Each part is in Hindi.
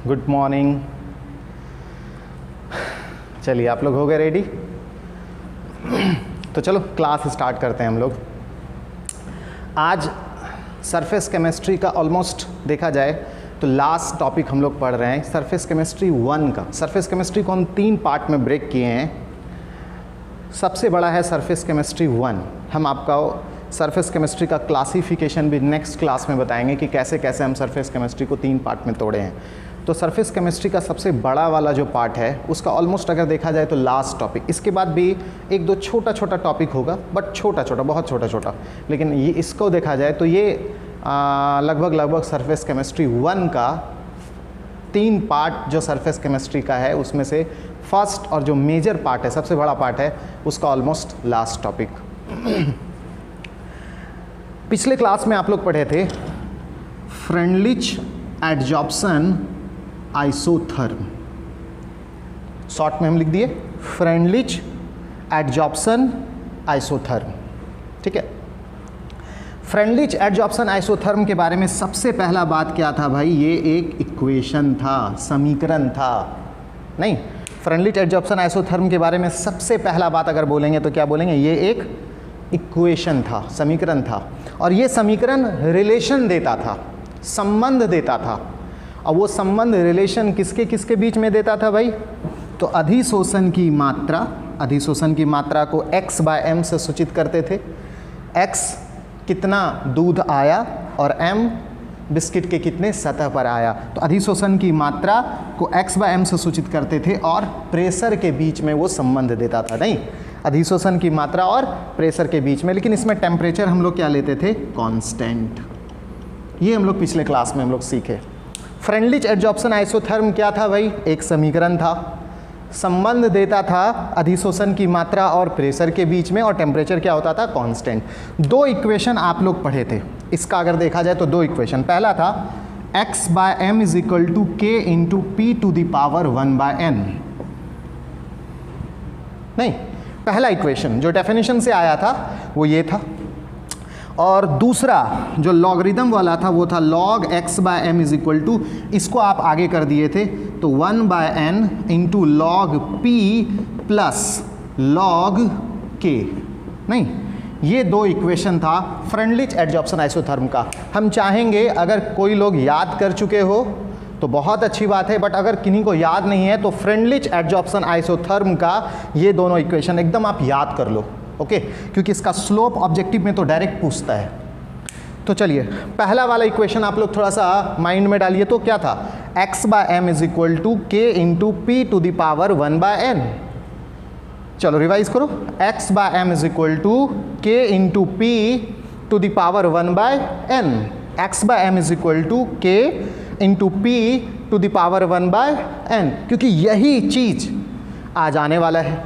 Good morning. चलिए आप लोग हो गए रेडी? तो चलो क्लास स्टार्ट करते हैं हम लोग। आज सरफेस केमिस्ट्री का ऑलमोस्ट देखा जाए तो लास्ट टॉपिक हम लोग पढ़ रहे हैं, सरफेस केमिस्ट्री 1 का। सरफेस केमिस्ट्री को हम 3 पार्ट में ब्रेक किए हैं। सबसे बड़ा है सरफेस केमिस्ट्री 1। हम आपका सरफेस केमिस्ट्री का क्लासिफिकेशन भी नेक्स्ट क्लास में बताएंगे कि कैसे कैसे हम सरफेस केमिस्ट्री को 3 पार्ट में तोड़े हैं। तो सरफेस केमिस्ट्री का सबसे बड़ा वाला जो पार्ट है उसका ऑलमोस्ट अगर देखा जाए तो लास्ट टॉपिक। इसके बाद भी एक दो छोटा छोटा टॉपिक होगा, बट छोटा छोटा, बहुत छोटा छोटा, लेकिन ये इसको देखा जाए तो ये लगभग सरफेस केमिस्ट्री 1 का 3 पार्ट जो सरफेस केमिस्ट्री का है उसमें से फर्स्ट और जो मेजर पार्ट है, सबसे बड़ा पार्ट है, उसका ऑलमोस्ट लास्ट टॉपिक। पिछले क्लास में आप लोग पढ़े थे फ्रेंडलिच एडजॉर्प्शन आइसोथर्म। शॉर्ट में हम लिख दिए फ्रेंडलिच एडजॉर्प्शन आइसोथर्म। ठीक है, फ्रेंडलिच एडजॉर्प्शन आइसोथर्म के बारे में सबसे पहला बात क्या था भाई? ये एक इक्वेशन था, समीकरण था। नहीं, फ्रेंडलिच एडजॉर्प्शन आइसोथर्म के बारे में सबसे पहला बात अगर बोलेंगे तो क्या बोलेंगे? ये एक इक्वेशन था, समीकरण था। और ये समीकरण रिलेशन देता था, संबंध देता था। और वो संबंध रिलेशन किसके किसके बीच में देता था भाई? तो अधिशोषण की मात्रा, अधिशोषण की मात्रा को x/m से सूचित करते थे। x कितना दूध आया और m बिस्किट के कितने सतह पर आया। तो अधिशोषण की मात्रा को x/m से सूचित करते थे और प्रेशर के बीच में वो संबंध देता था। नहीं, अधिशोषण की मात्रा और प्रेशर के बीच में, लेकिन इसमें टेम्परेचर हम लोग क्या लेते थे? कांस्टेंट। ये हम लोग पिछले क्लास में हम लोग सीखे। फ्रेंडलिच एडजॉर्प्शन आइसोथर्म क्या था भाई? एक समीकरण था, संबंध देता था अधिशोषण की मात्रा और प्रेशर के बीच में, और टेम्परेचर क्या होता था? कांस्टेंट। 2 इक्वेशन आप लोग पढ़े थे इसका। अगर देखा जाए तो 2 इक्वेशन। पहला था x/m = k × p⁴ नहीं, पहला इक्वेशन जो डेफिनेशन से आया था वो ये था। और दूसरा जो लॉगरिदम वाला था वो था log x/m = इसको आप आगे कर दिए थे तो 1/n × log p + log k। नहीं, ये 2 इक्वेशन था फ्रेंडलिच एडजॉर्प्शन आइसोथर्म का। हम चाहेंगे अगर कोई लोग याद कर चुके हो तो बहुत अच्छी बात है, बट अगर किन्हीं को याद नहीं है तो फ्रेंडलिच एडजॉर्प्शन आइसोथर्म का ये दोनों इक्वेशन एकदम आप याद कर लो, ओके? क्योंकि इसका स्लोप ऑब्जेक्टिव में तो डायरेक्ट पूछता है। तो चलिए पहला वाला इक्वेशन आप लोग थोड़ा सा माइंड में डालिए। तो क्या था? x/m = k × p⁴ चलो रिवाइज करो। x/m = k × p⁴ x/m = k × p⁴ क्योंकि यही चीज आज आने वाला है,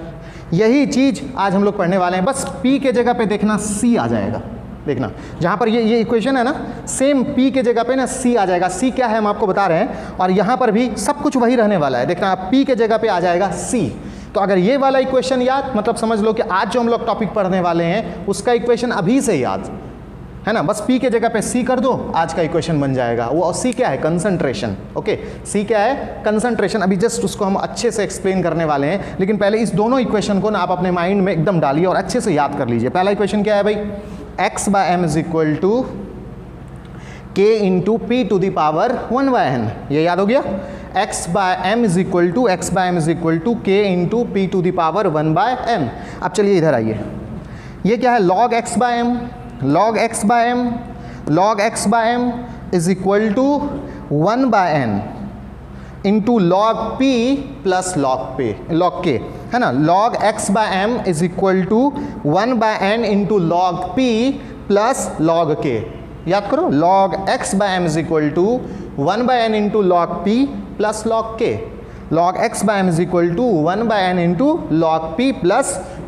यही चीज आज हम लोग पढ़ने वाले हैं। बस p के जगह पे देखना c आ जाएगा। देखना जहाँ पर ये इक्वेशन है ना, सेम p के जगह पे ना c आ जाएगा। c क्या है हम आपको बता रहे हैं, और यहाँ पर भी सब कुछ वही रहने वाला है। देखना p के जगह पे आ जाएगा c। तो अगर ये वाला इक्वेशन याद, मतलब समझ लो कि आज जो हम लोग टॉपिक पढ़ने वाले हैं उसका इक्वेशन अभी से याद है ना। बस p के जगह पे c कर दो, आज का इक्वेशन बन जाएगा। वो c क्या है? कंसंट्रेशन। ओके, c क्या है? कंसंट्रेशन। अभी जस्ट उसको हम अच्छे से एक्सप्लेन करने वाले हैं, लेकिन पहले इस दोनों इक्वेशन को ना आप अपने माइंड में एकदम डालिए और अच्छे से याद कर लीजिए। पहला इक्वेशन क्या है भाई? x/m = k × p⁴ ये याद हो गया। x/m = k × p⁴ अब चलिए इधर आइए, ये क्या है? log x/m log x/m log x/m = 1/n × log p + log k, है ना। log x/m = 1/n × log p + log k। याद करो, log x/m = 1/n × log p + log k। log x/m = 1/n × log p +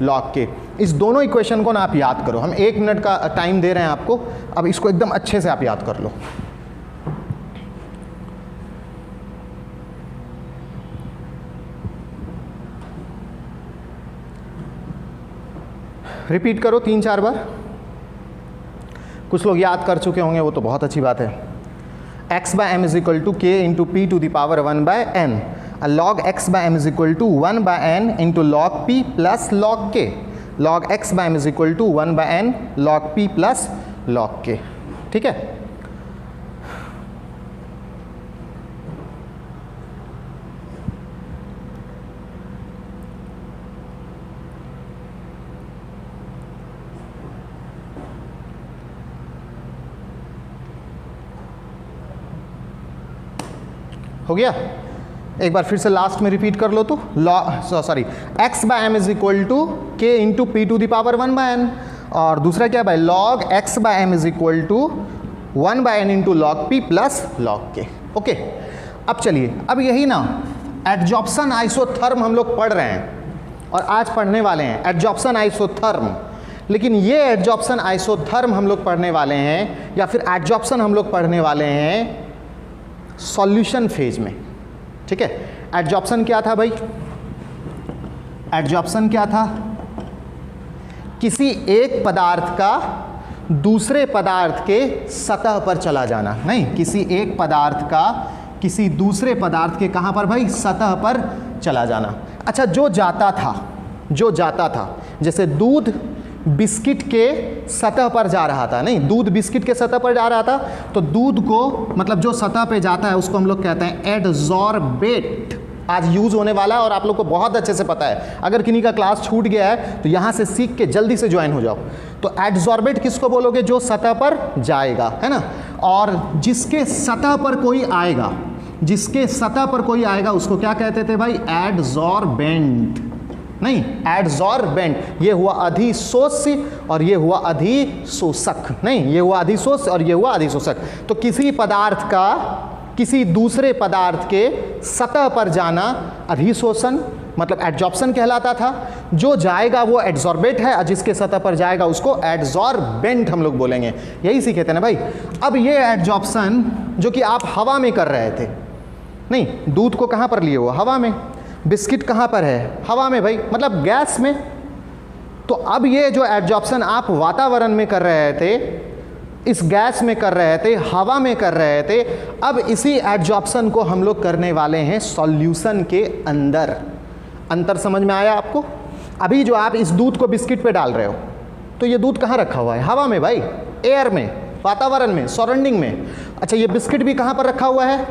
log k। इस दोनों इक्वेशन को ना आप याद करो। हम 1 मिनट का टाइम दे रहे हैं आपको, अब इसको एकदम अच्छे से आप याद कर लो। रिपीट करो 3-4 बार। कुछ लोग याद कर चुके होंगे, वो तो बहुत अच्छी बात है। x by m is equal to k into p to the power 1 by n. Log x by m is equal to 1 by n into log p plus log k. Log x by m is equal to 1 by n log p plus log k. ठीक है, हो गया। एक बार फिर से लास्ट में रिपीट कर लो तो sorry x bye m is equal to k into p to the power 1 bye n, और दूसरा क्या भाई log x bye m is equal to 1 bye n into log p plus log k। Okay, अब चलिए, अब यही ना एडजॉर्प्शन आइसोथर्म हम लोग पढ़ रहे हैं और आज पढ़ने वाले हैं एडजॉर्प्शन आइसोथर्म। लेकिन ये एडजॉर्प्शन आइसोथर्म हम लोग पढ़ने वाले हैं या फिर एडजॉर्प्शन हम लोग पढ़ने वाले हैं सॉल्यूशन फेज में। ठीक है, एडजॉर्प्शन क्या था भाई? एडजॉर्प्शन क्या था? किसी एक पदार्थ का दूसरे पदार्थ के सतह पर चला जाना। नहीं, किसी एक पदार्थ का किसी दूसरे पदार्थ के कहां पर भाई? सतह पर चला जाना। अच्छा, जो जाता था जैसे दूध बिस्किट के सतह पर जा रहा था, नहीं, दूध बिस्किट के सतह पर जा रहा था, तो दूध को मतलब जो सतह पे जाता है उसको हम लोग कहते हैं एडजॉर्बेट। आज यूज होने वाला है और आप लोग को बहुत अच्छे से पता है। अगर किन्हीं का क्लास छूट गया है तो यहाँ से सीख के जल्दी से ज्वाइन हो जाओ। तो एडजॉर्बेट किसको बोलोगे? जो सतह पर जाएगा, है ना। और जिसके सतह पर कोई आएगा, जिसके सतह पर कोई आएगा उसको क्या कहते थे भाई? एडजॉर्बेंट। नहीं, एडजॉर्बेंट ये हुआ अधिशोष्य और ये हुआ अधिशोषक। नहीं, ये हुआ अधिशोष्य और ये हुआ अधिशोषक। तो किसी पदार्थ का किसी दूसरे पदार्थ के सतह पर जाना अधिशोषण मतलब एडजॉर्प्शन कहलाता था। जो जाएगा वो एडजॉर्बेट है और जिसके सतह पर जाएगा उसको एडजॉर्बेंट हम लोग बोलेंगे। यही सीखे थे ना भाई। अब ये एडजॉर्प्शन जो कि आप हवा में कर रहे थे, नहीं, दूध को कहाँ पर लिए हो? हवा में। बिस्किट कहाँ पर है? हवा में भाई, मतलब गैस में। तो अब ये जो एडजॉर्प्शन आप वातावरण में कर रहे थे, इस गैस में कर रहे थे, हवा में कर रहे थे, अब इसी एडजॉर्प्शन को हम लोग करने वाले हैं सॉल्यूशन के अंदर। अंतर समझ में आया आपको? अभी जो आप इस दूध को बिस्किट पे डाल रहे हो, तो ये दूध कहाँ रखा हुआ है? हवा में भाई, एयर में, वातावरण में, सराउंडिंग में। अच्छा, ये बिस्किट भी कहाँ पर रखा हुआ है?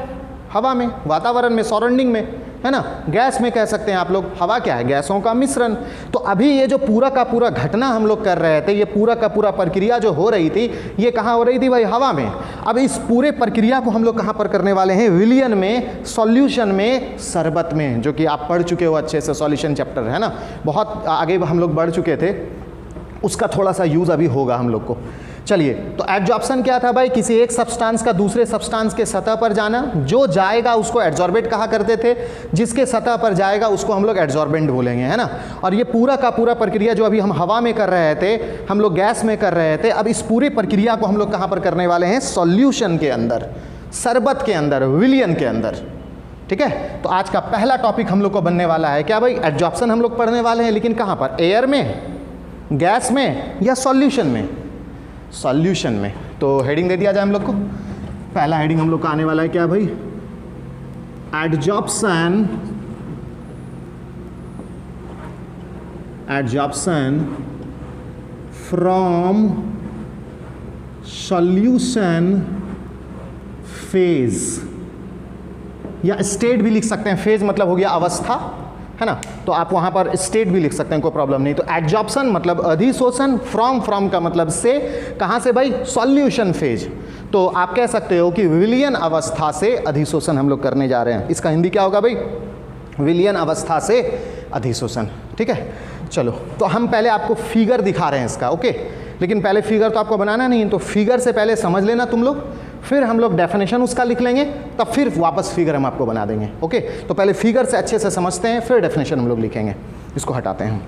हवा में, वातावरण में, सराउंडिंग में, है ना। गैस में कह सकते हैं आप लोग। हवा क्या है? गैसों का मिश्रण। तो अभी ये जो पूरा का पूरा घटना हम लोग कर रहे थे, ये पूरा का पूरा प्रक्रिया जो हो रही थी, ये कहाँ हो रही थी भाई? हवा में। अब इस पूरे प्रक्रिया को हम लोग कहाँ पर करने वाले हैं? विलियन में, सॉल्यूशन में, शरबत में, जो कि आप पढ़ चुके हो अच्छे से, सॉल्यूशन चैप्टर है ना, बहुत आगे हम लोग बढ़ चुके थे। उसका थोड़ा सा यूज़ अभी होगा हम लोग को। चलिए, तो एडजॉर्प्शन क्या था भाई? किसी एक सब्सटेंस का दूसरे सब्सटेंस के सतह पर जाना। जो जाएगा उसको एडजॉर्बेट कहा करते थे, जिसके सतह पर जाएगा उसको हम लोग एडजॉर्बेंट बोलेंगे, है ना। और ये पूरा का पूरा प्रक्रिया जो अभी हम हवा में कर रहे थे, हम लोग गैस में कर रहे थे, अब इस पूरी प्रक्रिया को हम लोग कहाँ पर करने वाले हैं? सॉल्यूशन के अंदर, शरबत के अंदर, विलियन के अंदर। ठीक है, तो आज का पहला टॉपिक हम लोग को बनने वाला है क्या भाई? एडजॉर्प्शन हम लोग पढ़ने वाले हैं, लेकिन कहाँ पर? एयर में, गैस में या सॉल्यूशन में? सॉल्यूशन में। तो हेडिंग दे दिया जाए हम लोग को। पहला हेडिंग हम लोग का आने वाला है क्या भाई? एडजॉर्प्शन फ्रॉम सॉल्यूशन फेज, या स्टेट भी लिख सकते हैं। फेज मतलब हो गया अवस्था, है ना, तो आप वहाँ पर स्टेट भी लिख सकते हैं, कोई प्रॉब्लम नहीं। तो एडजॉर्प्शन मतलब अधिशोषण, फ्रॉम का मतलब से, कहाँ से भाई? Solution phase. तो आप कह सकते हो कि विलियन अवस्था से अधिशोषण हम लोग करने जा रहे हैं। इसका हिंदी क्या होगा भाई? विलियन अवस्था से अधिशोषण। ठीक है, चलो, तो हम पहले आपको फिगर दिखा रहे हैं इसका, ओके। लेकिन पहले फिगर तो आपको बनाना नहीं, तो फिगर से पहले समझ लेना तुम लोग, फिर हम लोग डेफिनेशन उसका लिख लेंगे, तब फिर वापस फिगर हम आपको बना देंगे, ओके। तो पहले फिगर से अच्छे से समझते हैं, फिर डेफिनेशन हम लोग लिखेंगे। इसको हटाते हैं।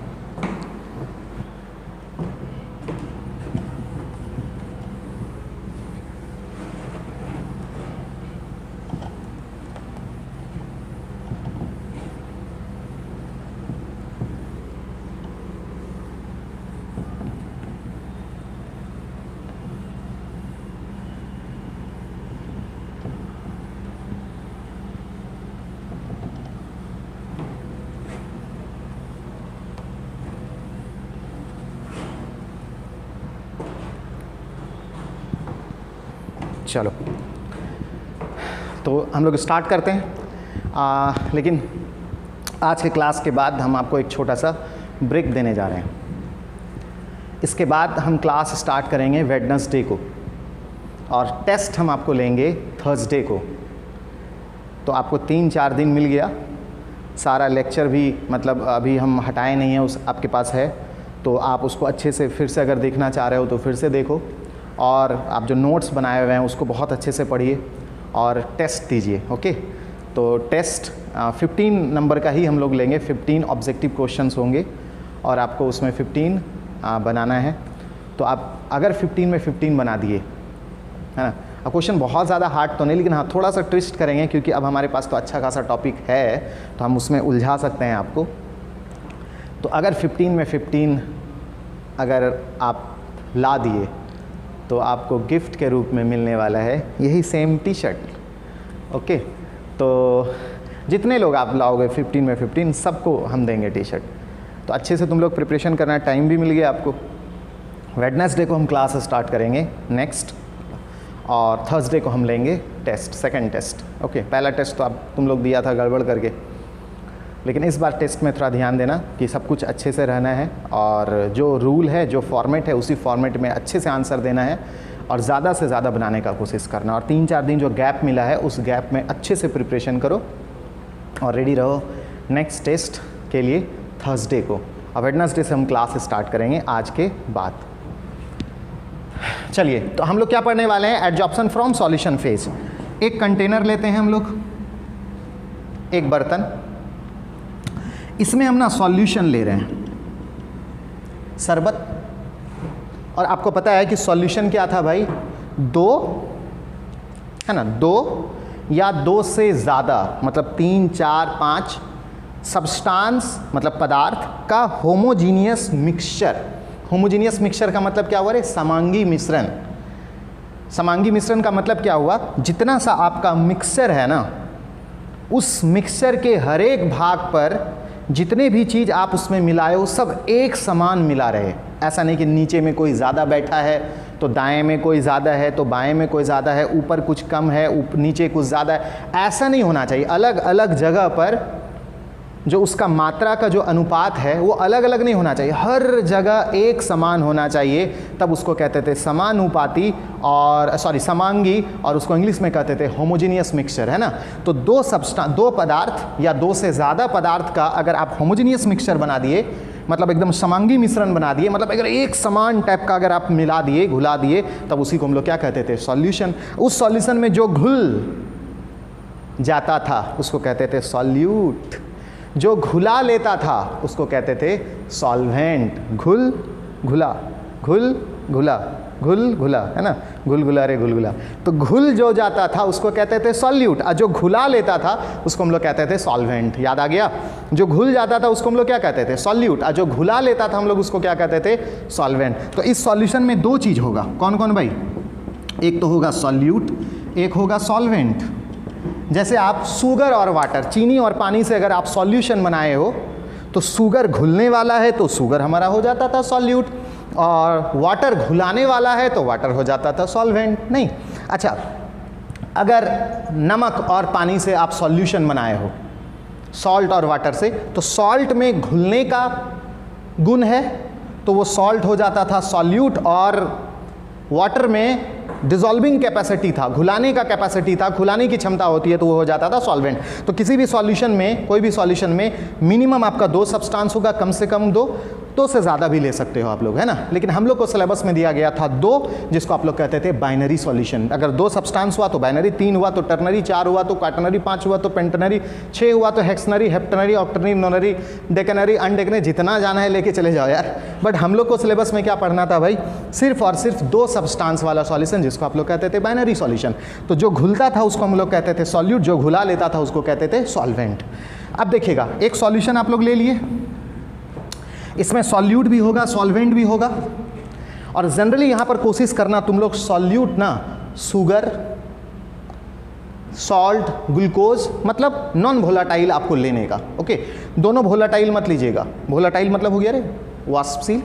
चलो तो हम लोग स्टार्ट करते हैं, लेकिन आज के क्लास के बाद हम आपको एक छोटा सा ब्रेक देने जा रहे हैं। इसके बाद हम क्लास स्टार्ट करेंगे वेडनेसडे को और टेस्ट हम आपको लेंगे थर्सडे को। तो आपको 3-4 दिन मिल गया, सारा लेक्चर भी मतलब अभी हम हटाए नहीं है, उस आपके पास है, तो आप उसको अच्छे से फिर से अगर देखना चाह रहे हो तो फिर से देखो, और आप जो नोट्स बनाए हुए हैं उसको बहुत अच्छे से पढ़िए और टेस्ट दीजिए। ओके, तो टेस्ट 15 नंबर का ही हम लोग लेंगे, 15 ऑब्जेक्टिव क्वेश्चंस होंगे और आपको उसमें 15 बनाना है। तो आप अगर 15 में 15 बना दिए, है ना, अब क्वेश्चन बहुत ज़्यादा हार्ड तो नहीं, लेकिन हाँ थोड़ा सा ट्विस्ट करेंगे क्योंकि अब हमारे पास तो अच्छा खासा टॉपिक है, तो हम उसमें उलझा सकते हैं आपको। तो अगर 15 में 15 अगर आप ला दिए तो आपको गिफ्ट के रूप में मिलने वाला है यही सेम टी शर्ट। ओके, तो जितने लोग आप लाओगे 15 में 15 सबको हम देंगे टी शर्ट। तो अच्छे से तुम लोग प्रिपरेशन करना, टाइम भी मिल गया आपको। वेडनेसडे को हम क्लास स्टार्ट करेंगे नेक्स्ट, और थर्सडे को हम लेंगे टेस्ट, सेकंड टेस्ट। ओके, पहला टेस्ट तो आप तुम लोग दिया था गड़बड़ करके, लेकिन इस बार टेस्ट में थोड़ा ध्यान देना कि सब कुछ अच्छे से रहना है, और जो रूल है, जो फॉर्मेट है, उसी फॉर्मेट में अच्छे से आंसर देना है और ज़्यादा से ज़्यादा बनाने का कोशिश करना। और 3-4 दिन जो गैप मिला है उस गैप में अच्छे से प्रिपरेशन करो और रेडी रहो नेक्स्ट टेस्ट के लिए थर्सडे को। और वेडनेसडे से हम क्लास स्टार्ट करेंगे आज के बाद। चलिए, तो हम लोग क्या पढ़ने वाले हैं, एडजॉर्प्शन फ्रॉम सॉल्यूशन फेज। एक कंटेनर लेते हैं हम लोग, एक बर्तन, इसमें हम ना सॉल्यूशन ले रहे हैं, शरबत। और आपको पता है कि सॉल्यूशन क्या था भाई, 2 है ना, 2 या 2 से ज़्यादा, मतलब 3, 4, 5 सब्सटेंस मतलब पदार्थ का होमोजीनियस मिक्सचर। होमोजीनियस मिक्सचर का मतलब क्या हुआ रे, समांगी मिश्रण। समांगी मिश्रण का मतलब क्या हुआ, जितना सा आपका मिक्सचर है ना, उस मिक्सचर के हर एक भाग पर जितने भी चीज़ आप उसमें मिलाए हो सब एक समान मिला रहे। ऐसा नहीं कि नीचे में कोई ज़्यादा बैठा है तो दाएं में कोई ज़्यादा है तो बाएं में कोई ज़्यादा है, ऊपर कुछ कम है नीचे कुछ ज़्यादा है, ऐसा नहीं होना चाहिए। अलग अलग जगह पर जो उसका मात्रा का जो अनुपात है वो अलग अलग नहीं होना चाहिए, हर जगह एक समान होना चाहिए, तब उसको कहते थे समानुपाती और समांगी, और उसको इंग्लिश में कहते थे होमोजीनियस मिक्सचर, है ना। तो 2 पदार्थ या 2 से ज़्यादा पदार्थ का अगर आप होमोजीनियस मिक्सचर बना दिए, मतलब एकदम समांगी मिश्रण बना दिए, मतलब अगर एक समान टाइप का अगर आप मिला दिए, घुला दिए, तब उसी को हम लोग क्या कहते थे, सॉल्यूशन। उस सॉल्यूशन में जो घुल जाता था उसको कहते थे सॉल्यूट, जो घुला लेता था उसको कहते थे सॉल्वेंट। घुल घुला, घुल घुला, घुल घुला, है ना, घुल घुला रे घुल घुला। तो घुल जो जाता था उसको कहते थे सॉल्यूट, और जो घुला लेता था उसको हम लोग कहते थे सॉल्वेंट। याद आ गया, जो घुल जाता था उसको हम लोग क्या कहते थे, सॉल्यूट, और जो घुला लेता था हम लोग उसको क्या कहते थे, सॉल्वेंट। तो इस सॉल्यूशन में 2 चीज़ होगा, कौन कौन भाई, एक तो होगा सॉल्यूट, एक होगा सॉल्वेंट। जैसे आप शुगर और वाटर, चीनी और पानी से अगर आप सॉल्यूशन बनाए हो तो शुगर घुलने वाला है तो शुगर हमारा हो जाता था सॉल्यूट, और वाटर घुलाने वाला है तो वाटर हो जाता था सॉल्वेंट। नहीं, अच्छा, अगर नमक और पानी से आप सॉल्यूशन बनाए हो, सॉल्ट और वाटर से, तो सॉल्ट में घुलने का गुण है तो वो सॉल्ट हो जाता था सॉल्यूट, और वाटर में डिसॉल्विंग कैपेसिटी था, घुलाने का कैपेसिटी था, घुलाने की क्षमता होती है तो वो हो जाता था सॉल्वेंट। तो किसी भी सॉल्यूशन में, कोई भी सॉल्यूशन में मिनिमम आपका 2 सब्सटेंस होगा, कम से कम 2 से ज़्यादा भी ले सकते हो आप लोग, है ना। लेकिन हम लोग को सिलेबस में दिया गया था 2, जिसको आप लोग कहते थे बाइनरी सॉल्यूशन। अगर 2 सब्सटेंस हुआ तो बाइनरी, 3 हुआ तो टर्नरी, 4 हुआ तो क्वाटरनरी, 5 हुआ तो पेंटनरी, 6 हुआ तो हेक्सनरी, हेप्टनरी, ऑक्टनरी, नोनरी, डेकनरी, अनडेकनरी, जितना जाना है लेके चले जाओ यार। बट हम लोग को सिलेबस में क्या पढ़ना था भाई, सिर्फ और सिर्फ 2 सब्सटेंस वाला सॉल्यूशन, जिसको आप लोग कहते थे बाइनरी सॉल्यूशन। तो जो घुलता था उसको हम लोग कहते थे सॉल्यूट, जो घुला लेता था उसको कहते थे सॉल्वेंट। अब देखिएगा, एक सॉल्यूशन आप लोग ले लिए, इसमें सॉल्यूट भी होगा, सॉल्वेंट भी होगा, और जनरली यहाँ पर कोशिश करना तुम लोग सॉल्यूट ना शुगर, सॉल्ट, ग्लूकोज, मतलब नॉन वोलाटाइल आपको लेने का। ओके, दोनों वोलाटाइल मत लीजिएगा। वोलाटाइल मतलब हो गया रे वाष्पशील,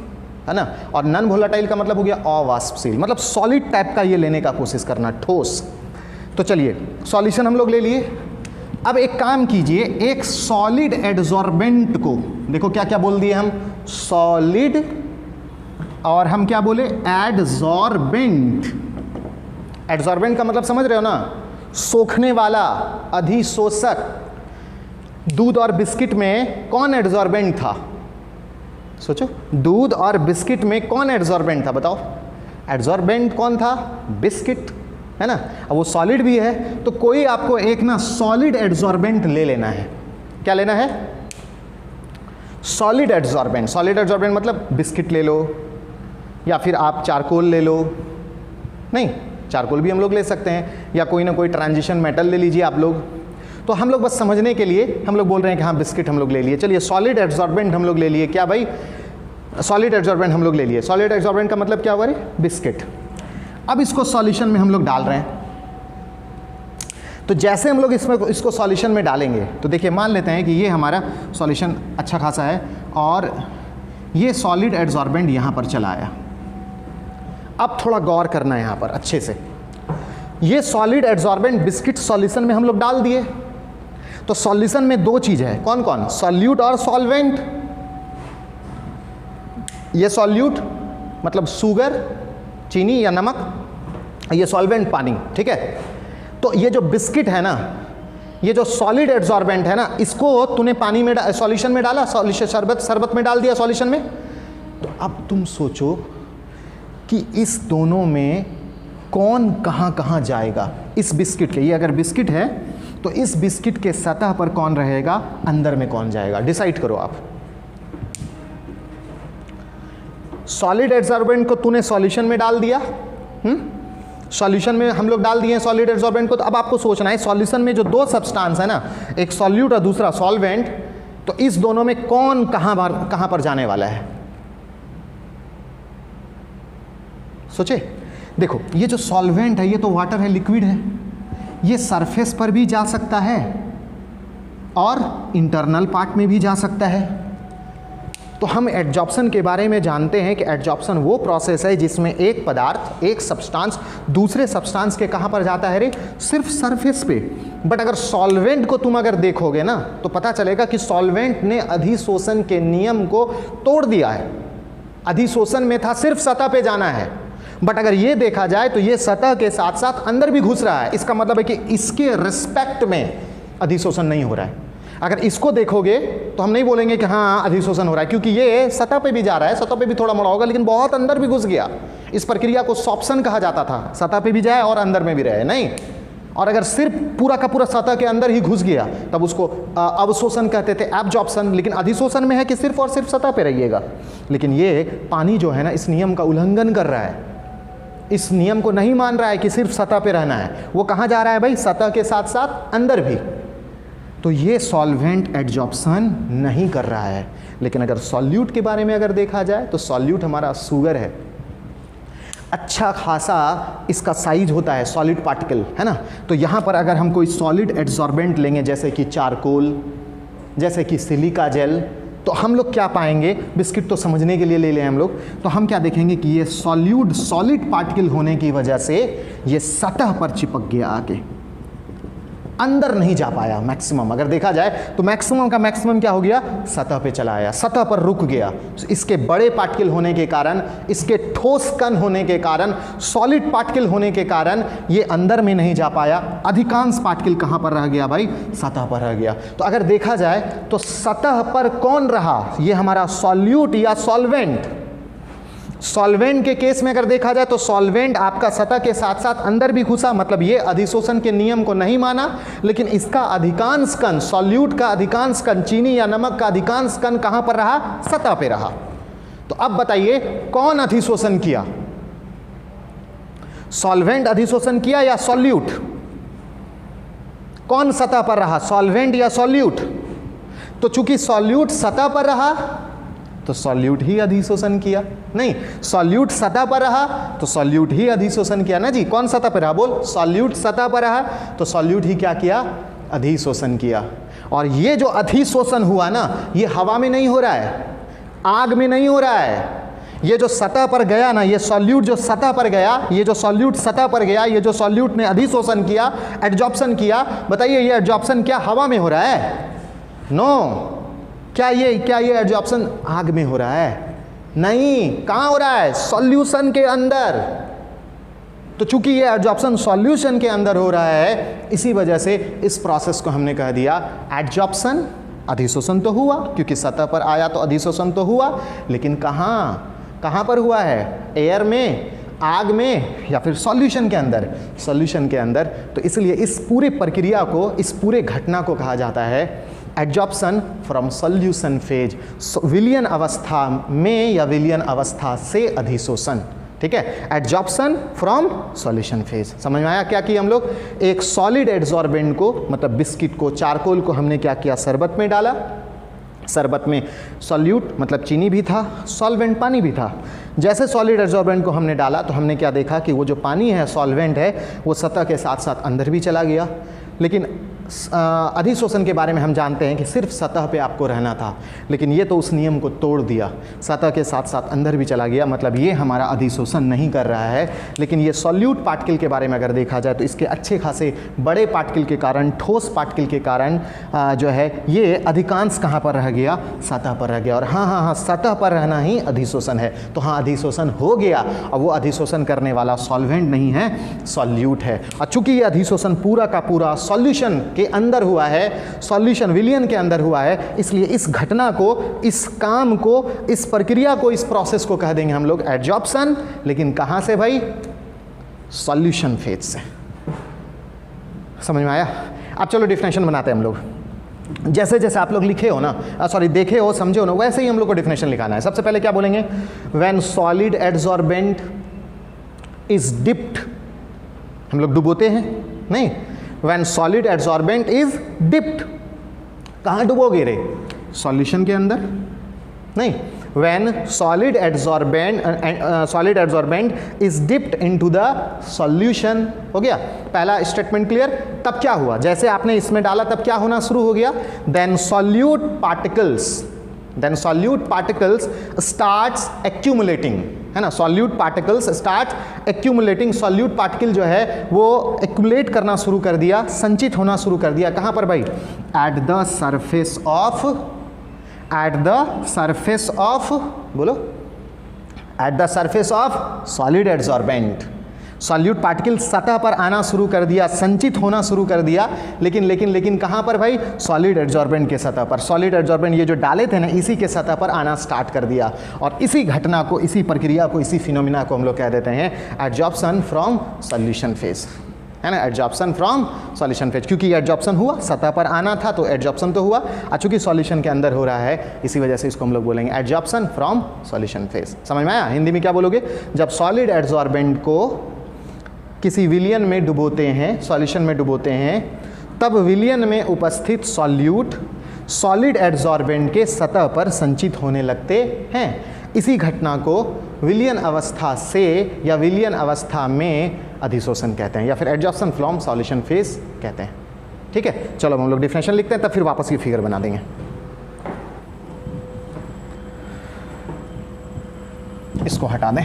है ना, और नॉन वोलेटाइल का मतलब हो गया अवाष्पशील, मतलब सॉलिड टाइप का ये लेने का कोशिश करना, ठोस। तो चलिए सॉल्यूशन हम लोग ले लिए। अब एक काम कीजिए, एक सॉलिड एडजॉर्बेंट को देखो क्या क्या बोल दिए हम, सॉलिड और हम क्या बोले, एडजॉर्बेंट। एडजॉर्बेंट का मतलब समझ रहे हो ना, सोखने वाला, अधिशोषक। दूध और बिस्किट में कौन एडजॉर्बेंट था, सोचो, दूध और बिस्किट में कौन एडजॉर्बेंट था बताओ, एडजॉर्बेंट कौन था, बिस्किट, है ना। अब वो सॉलिड भी है, तो कोई आपको एक ना सॉलिड एडजॉर्बेंट ले लेना है। क्या लेना है, सॉलिड एडजॉर्बेंट। सॉलिड एडजॉर्बेंट मतलब बिस्किट ले लो, या फिर आप चारकोल ले लो, नहीं चारकोल भी हम लोग ले सकते हैं, या कोई ना कोई ट्रांजिशन मेटल ले लीजिए आप लोग। तो हम लोग बस समझने के लिए हम लोग बोल रहे हैं कि हाँ बिस्किट हम लोग ले लिए, चलिए सॉलिड एडजॉर्बेंट हम लोग ले लिए। क्या भाई, सॉलिड एडजॉर्बेंट हम लोग ले लिए। सॉलिड एडजॉर्बेंट का मतलब क्या हुआ रे, बिस्किट। अब इसको सॉल्यूशन में हम लोग डाल रहे हैं। तो जैसे हम लोग इसको सॉल्यूशन में डालेंगे, तो देखिए मान लेते हैं कि ये हमारा सॉल्यूशन अच्छा खासा है और ये सॉलिड एडजॉर्बेंट यहाँ पर चला आया। अब थोड़ा गौर करना है यहाँ पर अच्छे से, ये सॉलिड एडजॉर्बेंट बिस्किट सॉल्यूशन में हम लोग डाल दिए। तो सॉल्यूशन में दो चीज है, कौन कौन, सॉल्यूट और सॉल्वेंट। ये सॉल्यूट मतलब शुगर, चीनी या नमक, ये सॉल्वेंट पानी, ठीक है। तो ये जो बिस्किट है ना, ये जो सॉलिड एडजॉर्बेंट है ना, इसको तूने पानी में सॉल्यूशन में डाला, सॉल्यूशन शरबत में डाल दिया सॉल्यूशन में। तो अब तुम सोचो कि इस दोनों में कौन कहाँ कहाँ जाएगा। इस बिस्किट के, ये अगर बिस्किट है तो इस बिस्किट के सतह पर कौन रहेगा, अंदर में कौन जाएगा, डिसाइड करो आप। सॉलिड एडजॉर्बेंट को तूने सॉल्यूशन में डाल दिया, सॉल्यूशन में हम लोग डाल दिए सॉलिड एडजॉर्बेंट को। तो अब आपको सोचना है सॉल्यूशन में जो दो सब्सटेंस है ना, एक सॉल्यूट और दूसरा सॉल्वेंट, तो इस दोनों में कौन कहां पर जाने वाला है, सोचे। देखो ये जो सॉल्वेंट है ये तो वाटर है, लिक्विड है, ये सरफेस पर भी जा सकता है और इंटरनल पार्ट में भी जा सकता है। तो हम एडजॉर्प्शन के बारे में जानते हैं कि एडजॉर्प्शन वो प्रोसेस है जिसमें एक पदार्थ, एक सब्सटेंस दूसरे सब्सटेंस के कहाँ पर जाता है रे, सिर्फ सरफेस पे। बट अगर सॉल्वेंट को तुम अगर देखोगे ना तो पता चलेगा कि सॉल्वेंट ने अधिशोषण के नियम को तोड़ दिया है। अधिशोषण में था सिर्फ सतह पे जाना है, बट अगर ये देखा जाए तो ये सतह के साथ साथ अंदर भी घुस रहा है। इसका मतलब है कि इसके रिस्पेक्ट में अधिशोषण नहीं हो रहा है। अगर इसको देखोगे तो हम नहीं बोलेंगे कि हाँ अधिशोषण हो रहा है, क्योंकि ये सतह पे भी जा रहा है, सतह पे भी थोड़ा मोड़ा होगा, लेकिन बहुत अंदर भी घुस गया। इस प्रक्रिया को सॉप्शन कहा जाता था, सतह पे भी जाए और अंदर में भी रहे, नहीं। और अगर सिर्फ पूरा का पूरा सतह के अंदर ही घुस गया तब उसको अवशोषण कहते थे, एब्जॉर्प्शन। लेकिन अधिशोषण में है कि सिर्फ और सिर्फ सतह पे रहिएगा। लेकिन ये पानी जो है ना, इस नियम का उल्लंघन कर रहा है, इस नियम को नहीं मान रहा है कि सिर्फ सतह पे रहना है। वो कहाँ जा रहा है भाई, सतह के साथ साथ अंदर भी। तो ये सॉल्वेंट एडजॉर्प्शन नहीं कर रहा है। लेकिन अगर सॉल्यूट के बारे में अगर देखा जाए तो सॉल्यूट हमारा शुगर है, अच्छा खासा इसका साइज होता है, सॉलिड पार्टिकल है ना। तो यहाँ पर अगर हम कोई सॉलिड एडजॉर्बेंट लेंगे जैसे कि चारकोल, जैसे कि सिलिका जेल, तो हम लोग क्या पाएंगे, बिस्किट तो समझने के लिए ले लें हम लोग, तो हम क्या देखेंगे कि ये सॉलिड पार्टिकल होने की वजह से ये सतह पर चिपक गया, आके अंदर नहीं जा पाया। मैक्सिमम अगर देखा जाए तो मैक्सिमम का मैक्सिमम क्या हो गया, सतह पे चला आया, सतह पर रुक गया। इसके बड़े पार्टिकल होने के कारण, इसके ठोस कण होने के कारण, सॉलिड पार्टिकल होने के कारण ये अंदर में नहीं जा पाया। अधिकांश पार्टिकल कहाँ पर रह गया भाई, सतह पर रह गया। तो अगर देखा जाए तो सतह पर कौन रहा, ये हमारा सॉल्यूट या सॉल्वेंट। सॉल्वेंट के केस में अगर देखा जाए तो सॉल्वेंट आपका सतह के साथ साथ अंदर भी घुसा, मतलब ये अधिशोषण के नियम को नहीं माना। लेकिन इसका अधिकांश कण, सॉल्यूट का अधिकांश कण, चीनी या नमक का अधिकांश कण कहां पर रहा, सतह पे रहा। तो अब बताइए कौन अधिशोषण किया, सॉल्वेंट अधिशोषण किया या सॉल्यूट? कौन सतह पर रहा, सॉल्वेंट या सॉल्यूट? तो चूंकि सॉल्यूट सतह पर रहा तो सॉल्यूट ही अधिशोषण किया। नहीं, सॉल्यूट सतह पर रहा तो सॉल्यूट ही अधिशोषण किया ना जी। कौन सतह पर रहा, बोल, सॉल्यूट सतह पर रहा तो सॉल्यूट ही क्या किया, अधिशोषण किया। और ये जो अधिशोषण हुआ ना, ये हवा में नहीं हो रहा है, आग में नहीं हो रहा है, ये जो सतह पर गया ना, ये सॉल्यूट जो सतह पर गया, ये जो सॉल्यूट सतह पर गया, ये जो सॉल्यूट ने अधिशोषण किया, एडजॉर्प्शन किया, बताइए ये एडजॉर्प्शन क्या हवा में हो रहा है? नो। क्या ये एडजॉर्प्शन आग में हो रहा है? नहीं। कहाँ हो रहा है? सॉल्यूशन के अंदर। तो चूंकि ये एडजॉर्प्शन सॉल्यूशन के अंदर हो रहा है, इसी वजह से इस प्रोसेस को हमने कह दिया एडजॉर्प्शन। अधिशोषण तो हुआ क्योंकि सतह पर आया तो अधिशोषण तो हुआ, लेकिन कहाँ पर हुआ है? एयर में, आग में, या फिर सॉल्यूशन के अंदर? सॉल्यूशन के अंदर। तो इसलिए इस पूरे प्रक्रिया को, इस पूरे घटना को कहा जाता है एडजॉर्प्शन फ्रॉम सॉल्यूशन फेज, विलयन अवस्था में या विलयन अवस्था से अधिशोषण। ठीक है, एडजॉर्प्शन फ्रॉम सॉल्यूशन फेज। समझ में आया क्या कि हम लोग एक सॉलिड एड्सॉर्बेंट को, मतलब बिस्किट को, चारकोल को हमने क्या किया? शरबत में डाला। शरबत में सॉल्यूट मतलब चीनी भी था, सॉल्वेंट पानी भी था। जैसे सॉलिड एड्सॉर्बेंट को हमने डाला तो हमने क्या देखा कि वो जो पानी है, सॉल्वेंट है, वो सतह के साथ साथ अंदर भी चला गया। लेकिन अधिशोषण के बारे में हम जानते हैं कि सिर्फ सतह पे आपको रहना था, लेकिन ये तो उस नियम को तोड़ दिया, सतह के साथ साथ अंदर भी चला गया। मतलब ये हमारा अधिशोषण नहीं कर रहा है। लेकिन ये सॉल्यूट पार्टिकल के बारे में अगर देखा जाए तो इसके अच्छे खासे बड़े पार्टिकल के कारण, ठोस पार्टिकल के कारण जो है ये अधिकांश कहाँ पर रह गया? सतह पर रह गया। और हाँ, सतह पर रहना ही अधिशोषण है। तो हाँ, अधिशोषण हो गया, और वो अधिशोषण करने वाला सॉल्वेंट नहीं है, सॉल्यूट है। और चूंकि ये अधिशोषण पूरा का पूरा सॉल्यूशन के अंदर हुआ है, सॉल्यूशन विलयन के अंदर हुआ है, इसलिए इस घटना को, इस काम को, इस प्रक्रिया को, इस प्रोसेस को कह देंगे हम लोग एडजॉर्प्शन। लेकिन कहां से भाई? सॉल्यूशन फेज से। समझ में आया? अब चलो डिफिनेशन बनाते हैं हम लोग। जैसे जैसे आप लोग लिखे हो ना, सॉरी देखे हो, समझे हो ना, वैसे ही हम लोग को डिफिनेशन लिखाना है। सबसे पहले क्या बोलेंगे? When solid adsorbent is dipped, हम लोग डुबोते हैं नहीं, When solid adsorbent is dipped, कहाँ डुबोगे रे? सॉल्यूशन के अंदर नहीं। When solid adsorbent is dipped into the solution, हो गया पहला स्टेटमेंट क्लियर। तब क्या हुआ? जैसे आपने इसमें डाला तब क्या होना शुरू हो गया? Then solute particles starts accumulating, है ना? Solute particles start accumulating. Solute particle जो है वो एक्यूमुलेट करना शुरू कर दिया, संचित होना शुरू कर दिया। कहाँ पर भाई? एट द सरफेस ऑफ बोलो, at the surface of solid adsorbent. Solute particle सतह पर आना शुरू कर दिया, संचित होना शुरू कर दिया। लेकिन कहाँ पर भाई? सॉलिड एड्सॉर्बेंट के सतह पर। सॉलिड एड्सॉर्बेंट ये जो डाले थे ना, इसी के सतह पर आना स्टार्ट कर दिया। और इसी घटना को, इसी प्रक्रिया को, इसी फिनोमिना को हम लोग कह देते हैं एडजॉर्प्शन फ्रॉम सॉल्यूशन फेज, है ना? Adsorption from solution phase. क्योंकि एडजॉर्प्शन हुआ, सतह पर आना था तो एडजॉर्प्शन तो हुआ, और चूंकि सॉल्यूशन के अंदर हो रहा है इसी वजह से इसको हम लोग बोलेंगे एडजॉर्प्शन फ्रॉम सॉल्यूशन फेज। समझ में आया? हिंदी में क्या बोलोगे? जब सॉलिड एड्सॉर्बेंट को किसी विलयन में डुबोते हैं, सॉल्यूशन में डुबोते हैं, तब विलयन में उपस्थित सॉल्यूट सॉलिड एड्सॉर्बेंट के सतह पर संचित होने लगते हैं। इसी घटना को विलयन अवस्था से या विलयन अवस्था में अधिशोषण कहते हैं, या फिर एडजॉर्प्शन फ्रॉम सॉल्यूशन फेज कहते हैं। ठीक है, चलो हम लोग डिफिनेशन लिखते हैं, तब फिर वापस की फिगर बना देंगे। इसको हटा दें।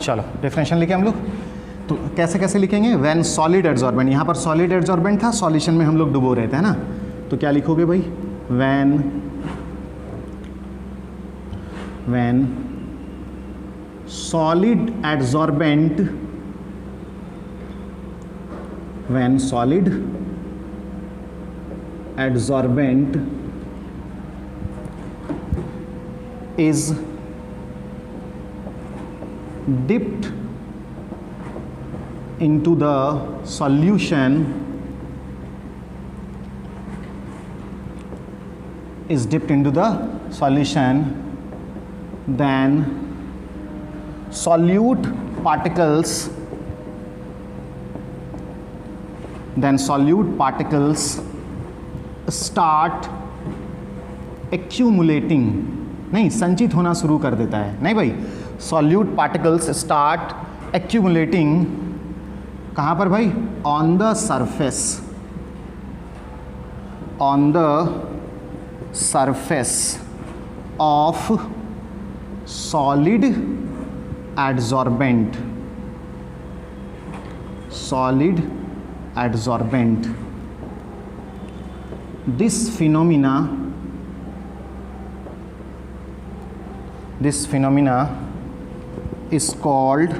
चलो डेफिनेशन लिखे हम लोग। तो कैसे कैसे लिखेंगे? व्हेन सॉलिड एड्सॉर्बेंट, यहाँ पर सॉलिड एड्सॉर्बेंट था, सॉल्यूशन में हम लोग डुबो रहे थे, है ना? तो क्या लिखोगे भाई? When solid adsorbent, when solid adsorbent is dipped into the solution, then solute particles then solute particles start accumulating, नहीं संचित होना शुरू कर देता है, नहीं भाई, सॉल्यूट पार्टिकल्स स्टार्ट एक्यूमुलेटिंग कहाँ पर भाई, on the surface, on the surface of solid adsorbent, solid adsorbent. This phenomena is called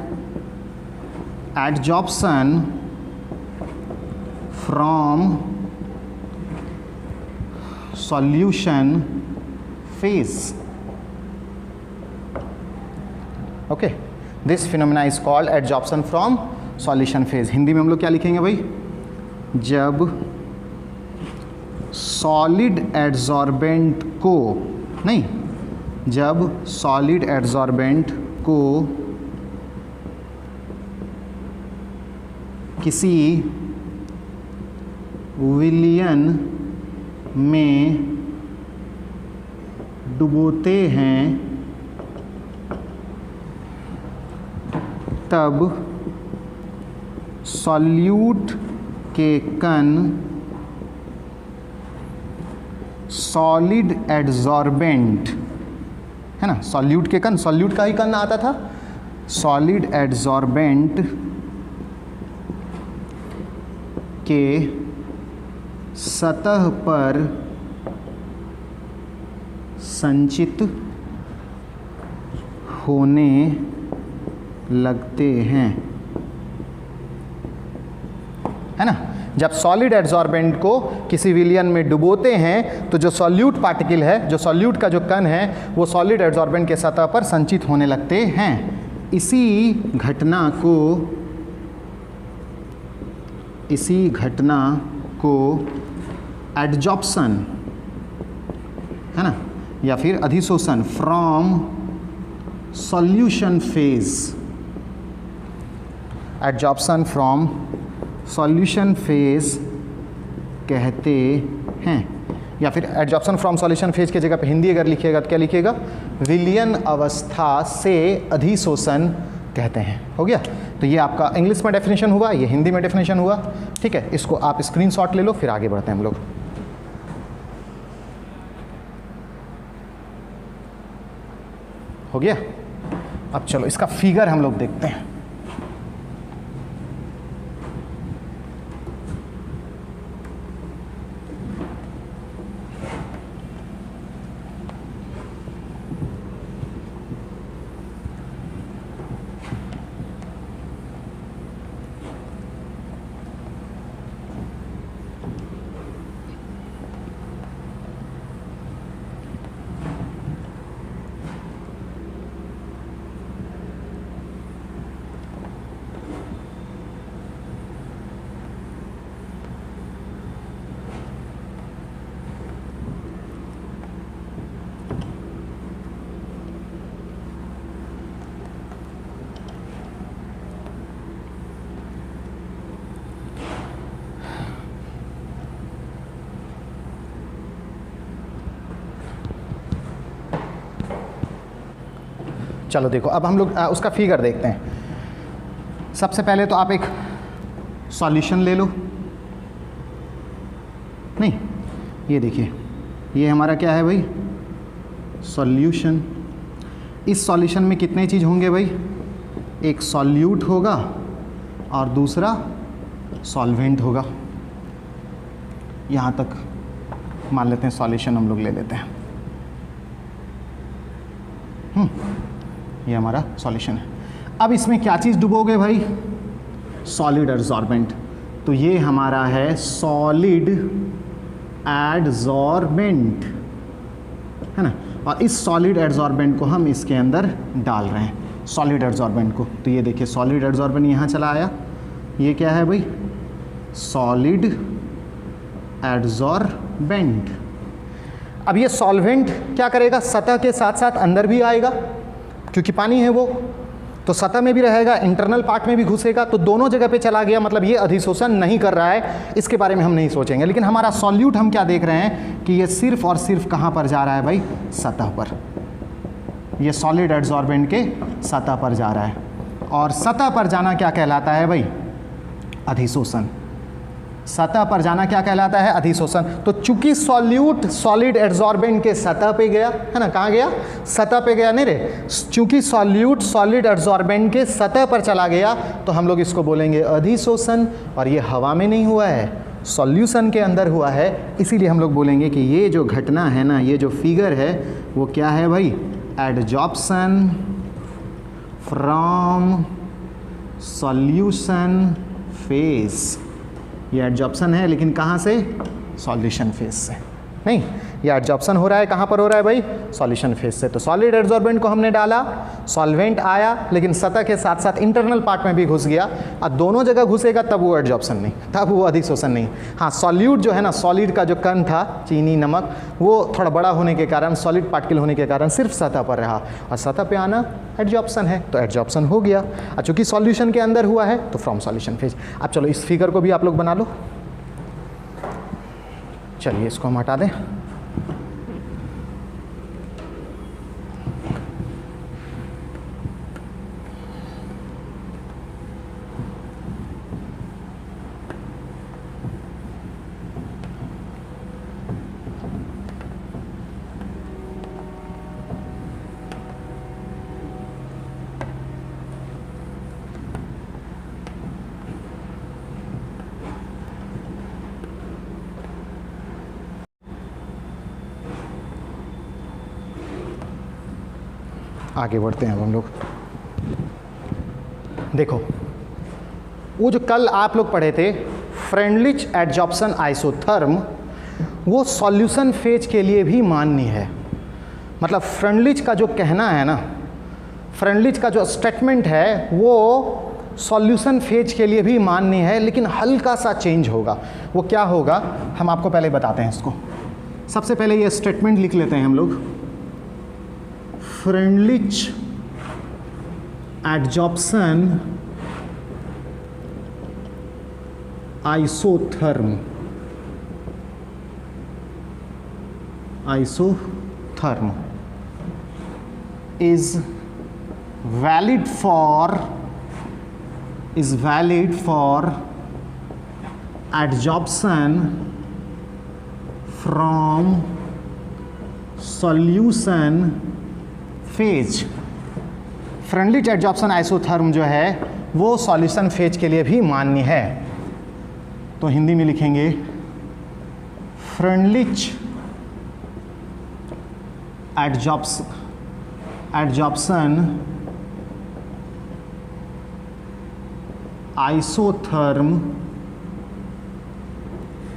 adsorption from solution phase. Okay, this phenomena is called adsorption from solution phase. Hindi में हम लोग क्या लिखेंगे भाई, जब सॉलिड एडजॉर्बेंट को, नहीं, जब सॉलिड एडजॉर्बेंट को किसी विलयन में डुबोते हैं तब सॉल्यूट के कण सॉलिड एडजॉर्बेंट, है ना, सॉल्यूट के कण, सॉल्यूट का ही कण आता था, सॉलिड एडजॉर्बेंट के सतह पर संचित होने लगते हैं, है ना. जब सॉलिड एडजॉर्बेंट को किसी विलयन में डुबोते हैं तो जो सॉल्यूट पार्टिकल है, जो सॉल्यूट का जो कण है, वो सॉलिड एडजॉर्बेंट के सतह पर संचित होने लगते हैं. इसी घटना को एडजॉर्प्शन, है ना, या फिर अधिशोषण from solution phase, adsorption from solution phase कहते हैं. या फिर एडजॉर्प्शन फ्रॉम सॉल्यूशन फेज की जगह पे हिंदी अगर लिखिएगा तो क्या लिखिएगा, विलयन अवस्था से अधिशोषण कहते हैं. हो गया. तो ये आपका इंग्लिश में डेफिनेशन हुआ, ये हिंदी में डेफिनेशन हुआ. ठीक है, इसको आप स्क्रीनशॉट ले लो, फिर आगे बढ़ते हैं हम लोग. हो गया. अब चलो इसका फिगर हम लोग देखते हैं. चलो देखो, अब हम लोग उसका फिगर देखते हैं. सबसे पहले तो आप एक सॉल्यूशन ले लो. नहीं, ये देखिए, ये हमारा क्या है भाई, सॉल्यूशन. इस सॉल्यूशन में कितने चीज़ होंगे भाई, एक सॉल्यूट होगा और दूसरा सॉल्वेंट होगा. यहाँ तक मान लेते हैं सॉल्यूशन हम लोग ले लेते हैं. ये हमारा सॉल्यूशन है. अब इसमें क्या चीज़ डुबोगे भाई, सॉलिड एडजॉर्बेंट. तो ये हमारा है सॉलिड एडजॉर्बेंट, है ना. और इस सॉलिड एडजॉर्बेंट को हम इसके अंदर डाल रहे हैं, सॉलिड एडजॉर्बेंट को. तो ये देखिए सॉलिड एडजॉर्बेंट यहाँ चला आया. ये क्या है भाई, सॉलिड एडजॉर्बेंट. अब ये सॉल्वेंट क्या करेगा, सतह के साथ साथ अंदर भी आएगा क्योंकि पानी है वो. तो सतह में भी रहेगा, इंटरनल पार्ट में भी घुसेगा, तो दोनों जगह पे चला गया, मतलब ये अधिशोषण नहीं कर रहा है, इसके बारे में हम नहीं सोचेंगे। लेकिन हमारा सॉल्यूट हम क्या देख रहे हैं कि ये सिर्फ और सिर्फ कहाँ पर जा रहा है भाई, सतह पर। ये सॉलिड एडजॉर्बेंट के सतह पर जा रहा है, और सतह पर जाना क्या कहलाता है भाई, अधिशोषण। सतह पर जाना क्या कहलाता है, अधिशोषण। तो चूंकि सॉल्यूट सॉलिड एडजॉर्बेंट के सतह पे गया है ना, कहाँ गया, सतह पे गया नहीं रे, चूंकि सॉल्यूट सॉलिड एडजॉर्बेंट के सतह पर चला गया तो हम लोग इसको बोलेंगे अधिशोषण। और ये हवा में नहीं हुआ है, सॉल्यूशन के अंदर हुआ है, इसीलिए हम लोग बोलेंगे कि ये जो घटना है ना, ये जो फिगर है वो क्या है भाई, एडजॉर्प्शन फ्रॉम सॉल्यूशन फेज। ये एडजॉर्प्शन है, लेकिन कहाँ से, सॉल्यूशन फेज से। नहीं, ये एडजॉर्प्शन हो रहा है कहाँ पर हो रहा है भाई, सॉल्यूशन फेज से। तो सॉलिड एडजॉर्बेंट को हमने डाला, सॉल्वेंट आया, लेकिन सतह के साथ साथ इंटरनल पार्ट में भी घुस गया, और दोनों जगह घुसेगा तब वो एडजॉर्प्शन नहीं, तब वो अधिशोषण नहीं। हाँ, सॉल्यूट जो है ना, सॉलिड का जो कण था, चीनी नमक, वो थोड़ा बड़ा होने के कारण, सॉलिड पार्टिकल होने के कारण सिर्फ सतह पर रहा, और सतह पे आना एडजॉर्प्शन है, तो एडजॉर्प्शन हो गया। और चूंकि सॉल्यूशन के अंदर हुआ है तो फ्रॉम सॉल्यूशन फेज। अब चलो इस फिगर को भी आप लोग बना लो। चलिए इसको हम हटा दें। आगे बढ़ते हैं अब हम लोग। देखो, वो जो कल आप लोग पढ़े थे फ्रेंडलिच एडजॉर्प्शन आइसोथर्म, वो सॉल्यूशन फेज के लिए भी मान्य है। मतलब फ्रेंडलिच का जो कहना है ना, फ्रेंडलिच का जो स्टेटमेंट है वो सॉल्यूशन फेज के लिए भी मान्य है, लेकिन हल्का सा चेंज होगा। वो क्या होगा हम आपको पहले बताते हैं इसको। सबसे पहले ये स्टेटमेंट लिख लेते हैं हम लोग, Freundlich adsorption isotherm, isotherm is valid for adsorption from solution phase। Freundlich adsorption isotherm जो है वो सॉल्यूशन फेज के लिए भी मान्य है। तो हिंदी में लिखेंगे फ्रेंडलिच एडजॉर्प्शन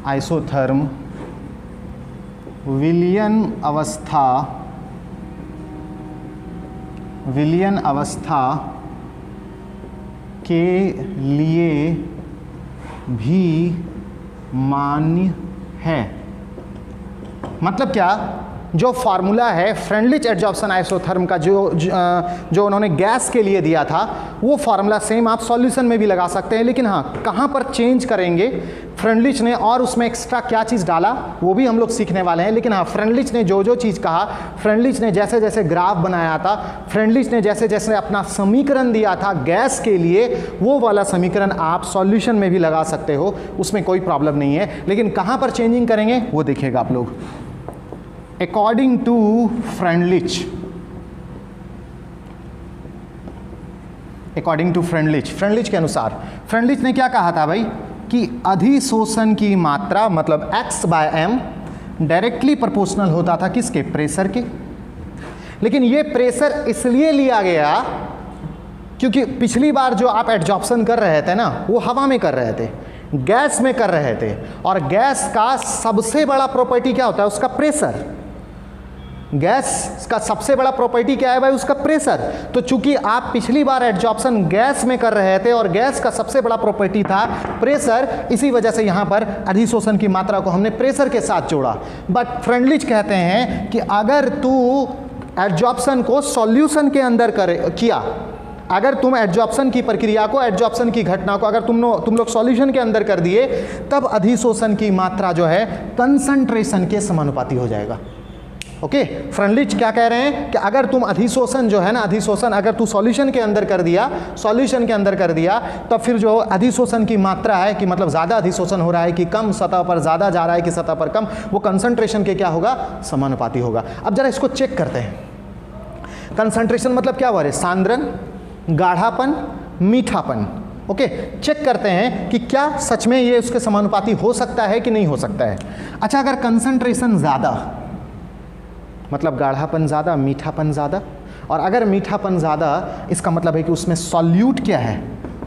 आइसोथर्म विलयन अवस्था के लिए भी मान्य है। मतलब क्या, जो फार्मूला है फ्रेंडलिच एडजॉर्प्शन आइसोथर्म का जो उन्होंने गैस के लिए दिया था, वो फार्मूला सेम आप सॉल्यूशन में भी लगा सकते हैं। लेकिन हाँ, कहाँ पर चेंज करेंगे फ्रेंडलिच ने, और उसमें एक्स्ट्रा क्या चीज़ डाला वो भी हम लोग सीखने वाले हैं। लेकिन हाँ, फ्रेंडलिच ने जो जो चीज़ कहा, फ्रेंडलिच ने जैसे जैसे ग्राफ बनाया था, फ्रेंडलिच ने जैसे जैसे अपना समीकरण दिया था गैस के लिए, वो वाला समीकरण आप सॉल्यूशन में भी लगा सकते हो, उसमें कोई प्रॉब्लम नहीं है। लेकिन कहाँ पर चेंजिंग करेंगे वो देखिएगा आप लोग। According to फ्रेंडलिच के अनुसार, फ्रेंडलिच ने क्या कहा था भाई कि अधिशोषण की मात्रा मतलब x/m डायरेक्टली प्रोपोर्शनल होता था किसके, प्रेशर के। लेकिन ये प्रेशर इसलिए लिया गया क्योंकि पिछली बार जो आप एडजॉर्प्शन कर रहे थे ना, वो हवा में कर रहे थे, गैस में कर रहे थे, और गैस का सबसे बड़ा प्रॉपर्टी क्या होता है, उसका प्रेशर। गैस का सबसे बड़ा प्रॉपर्टी क्या है भाई, उसका प्रेशर। तो चूंकि आप पिछली बार एडजॉर्प्शन गैस में कर रहे थे और गैस का सबसे बड़ा प्रॉपर्टी था प्रेशर, इसी वजह से यहां पर अधिशोषण की मात्रा को हमने प्रेशर के साथ जोड़ा। बट फ्रेंडलिच कहते हैं कि अगर तू एडजॉर्प्शन को सॉल्यूशन के अंदर किया अगर तुम एडजॉर्प्शन की प्रक्रिया को, एडजॉर्प्शन की घटना को अगर तुम लोग सॉल्यूशन के अंदर कर दिए, तब अधिशोषण की मात्रा जो है कंसंट्रेशन के समानुपाती हो जाएगा। ओके, फ्रेंडलिच क्या कह रहे हैं कि अगर तुम अधिशोषण जो है ना, अधिशोषण अगर तू सॉल्यूशन के अंदर कर दिया, सॉल्यूशन के अंदर कर दिया, तब फिर जो अधिशोषण की मात्रा है कि मतलब ज़्यादा अधिशोषण हो रहा है कि कम, सतह पर ज़्यादा जा रहा है कि सतह पर कम, वो कंसंट्रेशन के क्या होगा, समानुपाती होगा। अब जरा इसको चेक करते हैं। कंसंट्रेशन मतलब क्या हुआ रे, सांद्रण, गाढ़ापन, मीठापन। ओके, चेक करते हैं कि क्या सच में ये उसके समानुपाती हो सकता है कि नहीं हो सकता है। अच्छा, अगर कंसंट्रेशन ज़्यादा मतलब गाढ़ापन ज़्यादा, मीठापन ज़्यादा, और अगर मीठापन ज़्यादा इसका मतलब है कि उसमें सॉल्यूट क्या है,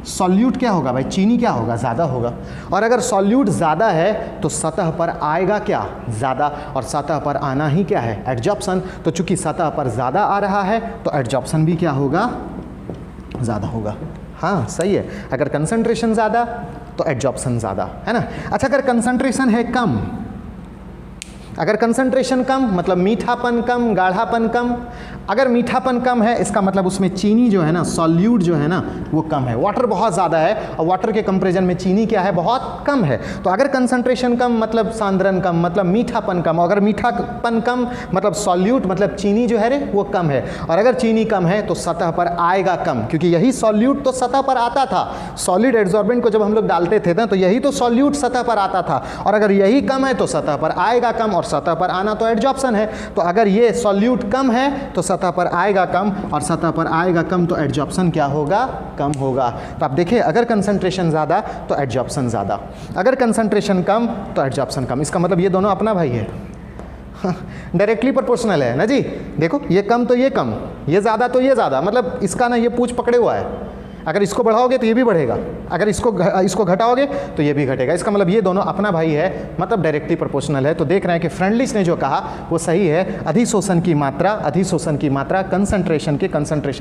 सॉल्यूट क्या होगा भाई, चीनी क्या होगा, ज़्यादा होगा। और अगर सॉल्यूट ज़्यादा है तो सतह पर आएगा क्या, ज़्यादा, और सतह पर आना ही क्या है, एडजॉर्प्शन। तो चूंकि सतह पर ज़्यादा आ रहा है तो एडजॉर्प्शन भी क्या होगा, ज़्यादा होगा। हाँ सही है, अगर कंसंट्रेशन ज़्यादा तो एडजॉर्प्शन ज़्यादा, है ना। अच्छा, अगर कंसंट्रेशन है कम, अगर कंसंट्रेशन कम मतलब मीठापन कम, गाढ़ापन कम, अगर मीठापन कम है इसका मतलब उसमें चीनी जो है ना, सॉल्यूट जो है ना वो कम है। वाटर बहुत ज़्यादा है और वाटर के कंपेरिजन में चीनी क्या है, बहुत कम है। तो अगर कंसंट्रेशन कम मतलब सांद्रण कम मतलब मीठापन कम, अगर मीठापन कम मतलब सॉल्यूट मतलब चीनी जो है रे वो कम है, और अगर चीनी कम है तो सतह पर आएगा कम, क्योंकि यही सॉल्यूट तो सतह पर आता था। सॉलिड एड्सॉर्बेंट को जब हम लोग डालते थे ना तो यही तो सॉल्यूट सतह पर आता था, और अगर यही कम है तो सतह पर आएगा कम, और सतह पर आना तो एडजॉर्प्शन है। तो अगर ये सॉल्यूट कम है तो सतह पर आएगा कम, और सतह पर आएगा कम तो एडजॉर्प्शन क्या होगा, कम होगा। तो आप देखिए, अगर कंसंट्रेशन ज़्यादा तो एडजॉर्प्शन ज़्यादा, अगर कंसंट्रेशन कम तो एडजॉर्प्शन कम। इसका मतलब ये दोनों अपना भाई है, डायरेक्टली प्रोपोर्शनल है ना जी। देखो, ये कम तो ये कम, ये ज़्यादा तो ये ज़्यादा, मतलब इसका ना ये पूंछ पकड़े हुआ है। अगर इसको बढ़ाओगे तो ये भी बढ़ेगा, अगर इसको घटाओगे तो ये भी घटेगा। इसका मतलब ये दोनों अपना भाई है, मतलब डायरेक्टली प्रोपोर्शनल है। तो देख रहे हैं कि फ्रेंडलिच ने जो कहा वो सही है। अधिशोषण की मात्रा कंसंट्रेशन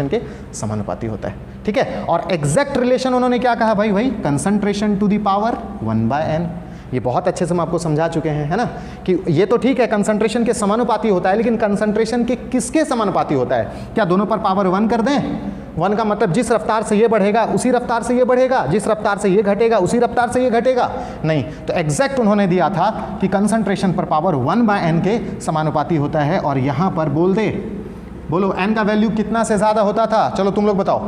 के समानुपाती होता है, ठीक है। और एग्जैक्ट रिलेशन उन्होंने क्या कहा भाई concentration to the power 1/n। ये बहुत अच्छे से हम आपको समझा चुके हैं, है ना, कि ये तो ठीक है कंसंट्रेशन के समानुपाती होता है, लेकिन कंसंट्रेशन के किसके समानुपाती होता है? क्या दोनों पर पावर 1 कर दें? 1 का मतलब जिस रफ्तार से ये बढ़ेगा उसी रफ्तार से ये बढ़ेगा, जिस रफ्तार से ये घटेगा उसी रफ्तार से ये घटेगा? नहीं। तो एग्जैक्ट उन्होंने दिया था कि कंसंट्रेशन पर पावर 1/n के समानुपाती होता है। और यहाँ पर बोलो n का वैल्यू कितना से ज़्यादा होता था? चलो तुम लोग बताओ।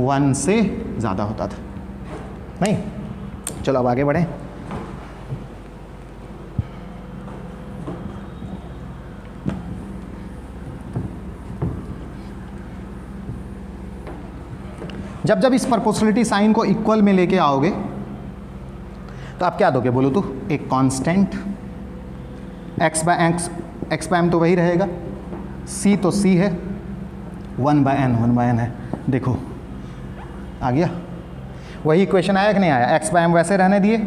1 से ज़्यादा होता था, नहीं? चलो अब आगे बढ़ें। जब इस प्रोपोर्शनलिटी साइन को इक्वल में लेके आओगे तो आप क्या दोगे बोलो तो? एक कांस्टेंट x बाय m तो वही रहेगा, c तो c है, 1/n है। देखो आ गया, वही इक्वेशन आया कि नहीं आया? x बाय m वैसे रहने दिए,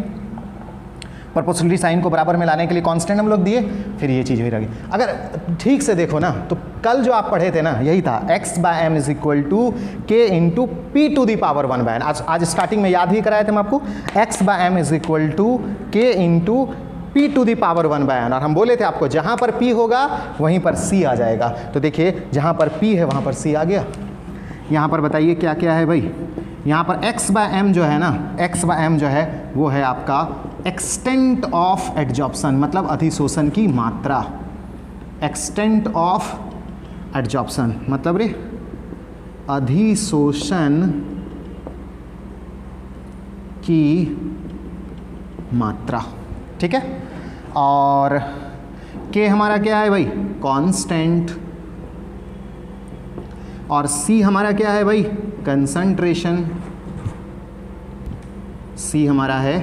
प्रोपोर्शनलिटी साइन को बराबर में लाने के लिए कांस्टेंट हम लोग दिए, फिर ये चीज़ हुई रही। अगर ठीक से देखो ना तो कल जो आप पढ़े थे ना यही था, x bye m is equal to k into p to the power 1/n। आज स्टार्टिंग में याद ही कराए थे हम आपको, x bye m is equal to k into p to the power 1/n। और हम बोले थे आपको जहाँ पर p होगा वहीं पर c आ जाएगा। तो देखिए जहाँ पर p है वहाँ पर c आ गया। यहाँ पर बताइए क्या क्या है भाई? यहाँ पर x बाय m जो है ना, x बाय m जो है वो है आपका एक्सटेंट ऑफ एडजॉर्प्शन, मतलब अधिशोषण की मात्रा। एक्सटेंट ऑफ एडजॉर्प्शन मतलब रे अधिशोषण की मात्रा, ठीक है। और k हमारा क्या है भाई? कांस्टेंट। और c हमारा क्या है भाई? कंसंट्रेशन। c हमारा है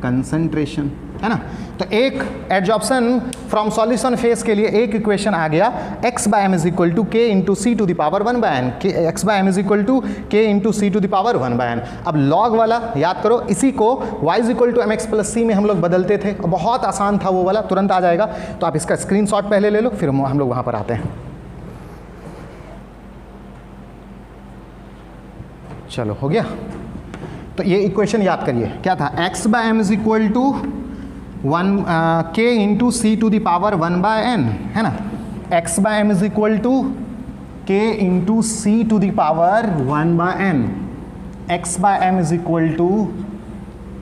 कंसंट्रेशन, है ना। तो एक एडजॉर्प्शन फ्रॉम सॉल्यूशन फेज के लिए एक इक्वेशन आ गया, x bye m is equal to k into C to the power 1/n। x bye m is equal to k into C to the power 1/n। अब लॉग वाला याद करो, इसी को y is equal to mx plus c में हम लोग बदलते थे, बहुत आसान था वो वाला, तुरंत आ जाएगा। तो आप इसका स्क्रीनशॉट पहले ले लो, फिर हम लोग वहाँ पर आते हैं। चलो हो गया। तो ये इक्वेशन याद करिए, क्या था? x bye m is equal to k into C to the power 1/n, है ना। x bye m is equal to k into C to the power 1/n, x bye m is equal to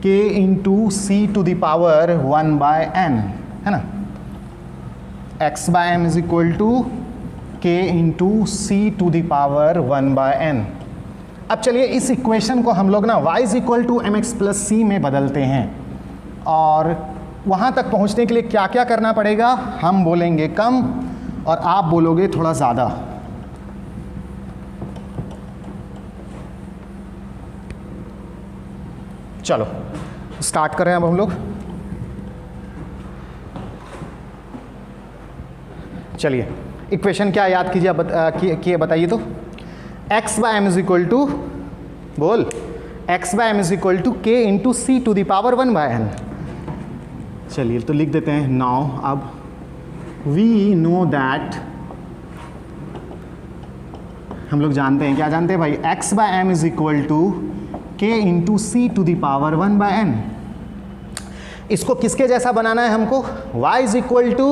k into C to the power 1/n, है ना। x bye m is equal to k into C to the power 1/n। अब चलिए इस इक्वेशन को हम लोग ना y is equal to M X plus C में बदलते हैं, और वहाँ तक पहुँचने के लिए क्या क्या करना पड़ेगा, हम बोलेंगे कम और आप बोलोगे थोड़ा ज़्यादा। चलो स्टार्ट करें अब हम लोग। चलिए इक्वेशन क्या याद कीजिए, किए बताइए तो। x by M is equal to, बोल, x by M is equal to k into C to the power 1/n। चलिए तो लिख देते हैं नाउ। अब वी नो दैट, हम लोग जानते हैं, क्या जानते हैं भाई, x by M is equal to k into C to the power 1/n। इसको किसके जैसा बनाना है हमको, y is equal to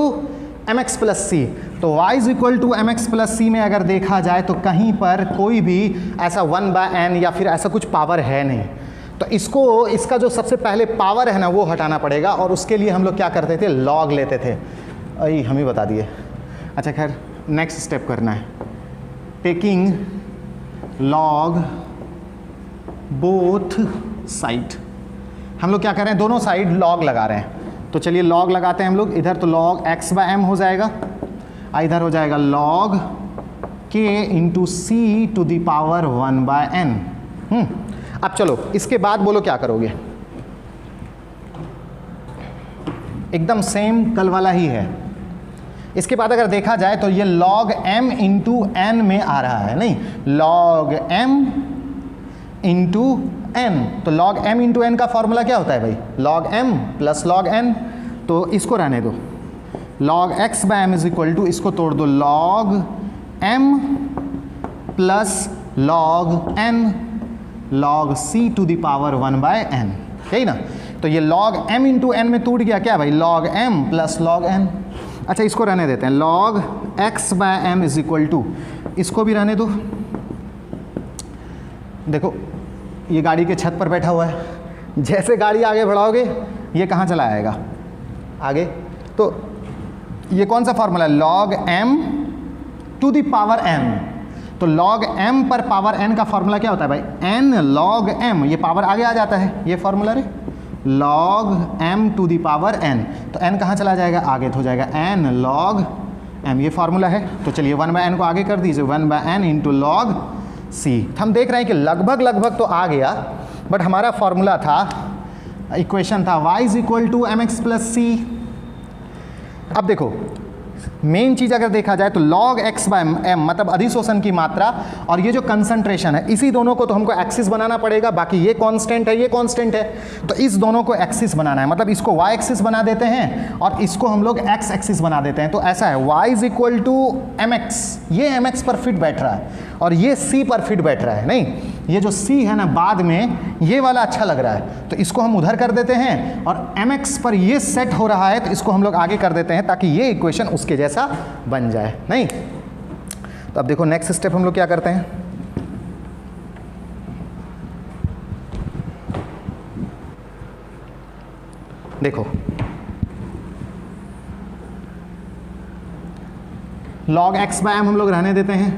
M X plus C. तो y is equal to M X plus C में अगर देखा जाए तो कहीं पर कोई भी ऐसा 1/n या फिर ऐसा कुछ पावर है नहीं, तो इसको, इसका जो सबसे पहले पावर है ना वो हटाना पड़ेगा, और उसके लिए हम लोग क्या करते थे, लॉग लेते थे। अरे हम ही बता दिए। अच्छा खैर नेक्स्ट स्टेप करना है, टेकिंग लॉग बोथ साइड। हम लोग क्या कर रहे हैं, दोनों साइड लॉग लगा रहे हैं। तो चलिए लॉग लगाते हैं हम लोग। इधर तो लॉग x बाय m हो जाएगा, इधर हो जाएगा log k into C to the power 1/n। अब चलो इसके बाद बोलो क्या करोगे, एकदम सेम कल वाला ही है। इसके बाद अगर देखा जाए तो ये log m इंटू n में आ रहा है, नहीं, log m इंटू n। तो log m इंटू n का फॉर्मूला क्या होता है भाई, log m plus log n। तो इसको रहने दो, log x bye m is equal to, इसको तोड़ दो, log m plus log n log c to the power 1/n, यही ना। तो ये log m इंटू n में टूट गया क्या भाई, log m plus log n। अच्छा इसको रहने देते हैं, log x bye m is equal to, इसको भी रहने दो। देखो ये गाड़ी के छत पर बैठा हुआ है, जैसे गाड़ी आगे बढ़ाओगे ये कहाँ चला आएगा, आगे। तो ये कौन सा फॉर्मूला है, log m to the power n। तो log m पर पावर n का फॉर्मूला क्या होता है भाई, n log m, ये पावर आगे आ जाता है, ये फॉर्मूला रे, log m to the power n। तो n कहाँ चला जाएगा, आगे तो हो जाएगा n log m, ये फॉर्मूला है। तो चलिए 1/n को आगे कर दीजिए, 1/n इंटू log c। हम देख रहे हैं कि लगभग तो आ गया, बट हमारा फॉर्मूला था, इक्वेशन था y is equal to M X plus C. अब देखो मेन चीज़ अगर देखा जाए तो log x बाय m मतलब अधिशोषण की मात्रा, और ये जो कंसंट्रेशन है, इसी दोनों को तो हमको एक्सिस बनाना पड़ेगा। बाकी ये कांस्टेंट है, ये कांस्टेंट है, तो इस दोनों को एक्सिस बनाना है। मतलब इसको y एक्सिस बना देते हैं और इसको हम लोग x एक्सिस बना देते हैं। तो ऐसा है, y is equal to M x, ये एम एक्स पर फिट बैठ रहा है और ये c पर फिट बैठ रहा है। नहीं, ये जो c है ना बाद में ये वाला अच्छा लग रहा है, तो इसको हम उधर कर देते हैं, और mx पर ये सेट हो रहा है तो इसको हम लोग आगे कर देते हैं, ताकि ये इक्वेशन उसके जैसा बन जाए। नहीं, तो अब देखो नेक्स्ट स्टेप हम लोग क्या करते हैं, देखो log x बाय m हम लोग रहने देते हैं।